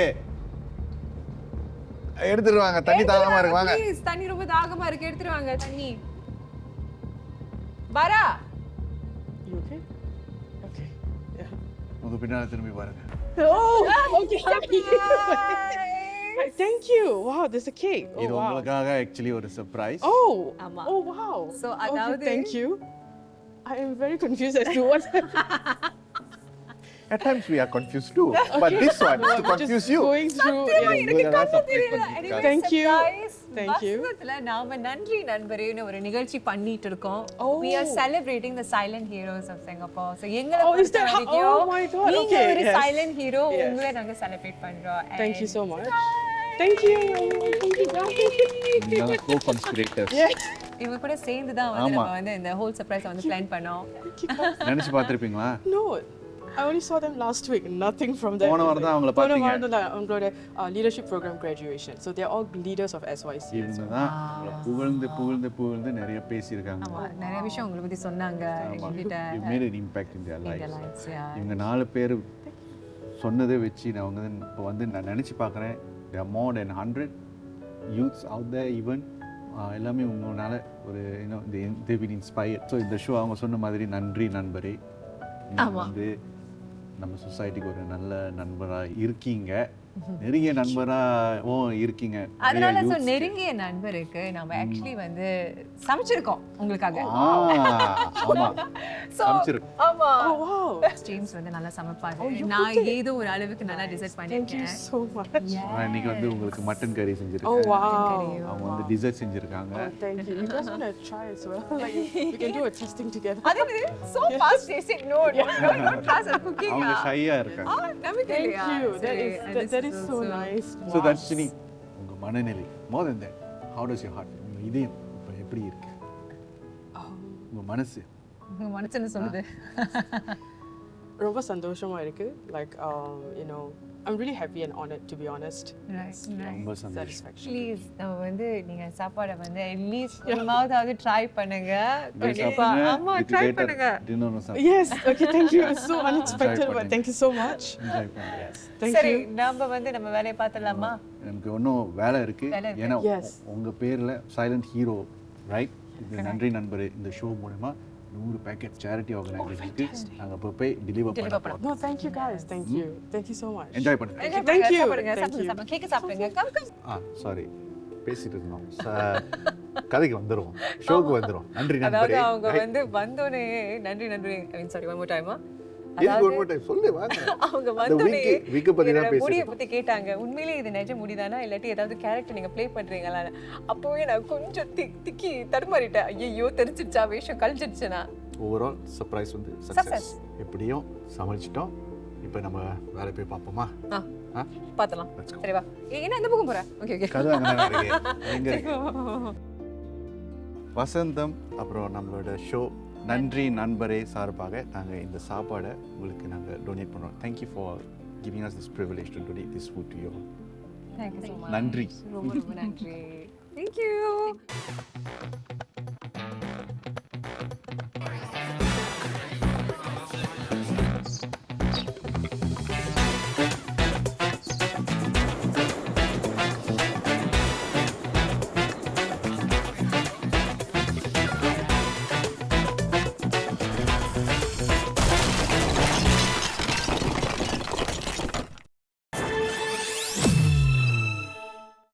எடுத்துட்டு வாங்க, தண்ணி தாகமா இருக்கு, வாங்க. ப்ளீஸ், தண்ணி ரொம்ப தாகமா இருக்கு, எடுத்துட்டு வாங்க தண்ணி. பாரா, You okay? Okay. Yeah. உங்க பின்னால திரும்பி பாருங்க. Oh, okay. Thank you. Wow, there's a cake. Oh, இது wow. உங்களுக்காக actually ஒரு surprise. Oh. ஆமா. Oh, wow. So, Okay, அதாவது thank you. I am very confused as to what. At times we are confused too, but this one is to confuse you. Going through. Thank you. Thank you. வசந்தத்துல நாம நன்றி நண்பரேன்னு ஒரு நிகழ்ச்சி பண்ணிட்டு இருக்கோம். We are celebrating the silent heroes of Singapore. So எங்களை பொறுத்த வரைக்கும் oh my God. நீங்க Okay, ஒரு yes. silent hero, Yes. உங்களை நாங்க celebrate பண்றோம். Thank you so much. Thank you. Thank you, guys. நீங்க co-conspirators. Yes. இவங்க கூட சேர்ந்து தான் வந்து நம்ம வந்து இந்த whole surprise வந்து plan பண்ணோம். நினைச்சு பார்த்திருப்பீங்களா? No. I only saw them last week. Nothing from them. போன வாரம் தான் அவங்கள பாத்தீங்க. போன வாரம் தான் அவங்களோட leadership program graduation. So they are all leaders of SYC. இவங்க தான் புகழ்ந்து நிறைய பேசியிருக்காங்க. ஆமா, நிறைய விஷயம் உங்களை பத்தி சொன்னாங்க என்கிட்ட. You made an impact in their lives. Yeah. இவங்க 4 பேர் சொன்னதை வச்சு நான் வந்து இப்போ வந்து நான் நினைச்சு பார்க்குறேன், there are more than 100 youths out there even. எல்லாமே உங்களால ஒரு they've been inspired. ஸோ இந்த ஷோ அவங்க சொன்ன மாதிரி நன்றி நண்பரே, நீங்கள் வந்து நம்ம சொசைட்டிக்கு ஒரு நல்ல நண்பரா இருக்கீங்க, நெருங்கிய நண்பராகவும் இருக்கீங்க. அதனால நெருங்கிய நண்பருக்கு நம்ம ஆக்சுவலி வந்து சமைச்சிருக்கோம் உங்களுக்காக. ஆமா, சமைச்சிருக்கோம். ஆமா. Oh, wow. ஜேம்ஸ் வந்து நல்லா சமைப்பாரு. நான் ஏதோ ஒரு அளவுக்கு நல்லா டிசைட் பண்ணிருக்கேன். Thank you so much. இன்னைக்கு வந்து உங்களுக்கு மட்டன் கறி Oh, செஞ்சிருக்கேன். wow. அவங்க வந்து டிசர்ட் செஞ்சிருக்காங்க. Oh, thank you. You guys want to try as well? Like, we can do a tasting together. அது so fast tasting. No class of cooking. அவங்க ஷையா இருக்காங்க. நமக்கு Thank இல்லையா? you. That is so nice. So Darshini, உங்க மனநிலை more than that, how does your heart, உங்க இதயம் இப்போ எப்படி இருக்கு? உங்க மனசு உங்க மனசு என்ன சொல்லுது? ரொம்ப சந்தோஷமா இருக்கு. Like I'm really happy and honored, to be honest. ரொம்ப சந்தோஷம். Satisfaction. ப்ளீஸ் நம்ம வந்து நீங்க சாப்பாடை வந்து அட்லீஸ்ட் ஒருமாவது ட்ரை பண்ணுங்க. கண்டிப்பா. ஆமா, ட்ரை பண்ணுங்க. Yes. Okay. Thank you. It's so unexpected, but thank you so much. Thank சரி, you. நாம வந்து நம்ம வேலையை பார்த்துடலாமா? எனக்கு இன்னும் வேலை இருக்கு. ஏன்னா Yes. உங்க பேர்ல சைலண்ட் ஹீரோ, ரைட்? இது நன்றி நண்பரே இந்த ஷோ மூலமா 100 பேக்கெட் சேரிட்டி ஆர்கனைசேஷனுக்கு நாங்க போய் டெலிவர் பண்ணோம். No, thank you guys. Thank you. Thank you so much. Enjoy பண்ணுங்க. Thank you. சாப்பிடுங்க. கேக்க சாப்பிடுங்க. கம். சாரி, பேசிட்டு இருந்தோம். கதைக்கு வந்துருவோம், ஷோக்கு வந்துரும். நன்றி அதாவது நண்பரே. அவங்க வந்து வந்தோனே நன்றி நன்றி சாரி ஒன் மோர் டைமா. சொல்லு வாங்க. அவங்க வந்தோனே வீக்க பத்தி தான் பேசுறோம். முடியை பத்தி கேட்டாங்க. உண்மையிலேயே இது நிஜ முடிதானா இல்லாட்டி ஏதாவது கேரக்டர் நீங்க ப்ளே பண்றீங்களா? அப்போவே நான் கொஞ்சம் திக்கி தடுமாறிட்டேன். ஐயோ, தெரிஞ்சிருச்சா, வேஷம் கழிச்சிருச்சுனா. ஓவரால் சர்ப்ரைஸ் வந்து சக்சஸ். எப்படியும் சமாளிச்சிட்டோம். இப்போ நம்ம வேலை போய் பார்ப்போமா? பார்த்தலாம். சரி வா. என்ன இந்த பக்கம் போற? Okay okay. கதை அங்கே இருக்கு. எங்க இருக்கு? வசந்தம் அப்புறம் நம்மளோட ஷோ நன்றி நண்பரே சார்பாக நாங்கள் இந்த சாப்பாடை உங்களுக்கு நாங்கள் டொனேட் பண்ணுறோம். Thank you for giving us this privilege to donate this food to you. Thank you so much. நன்றி. ரொம்ப ரொம்ப நன்றி. Thank you.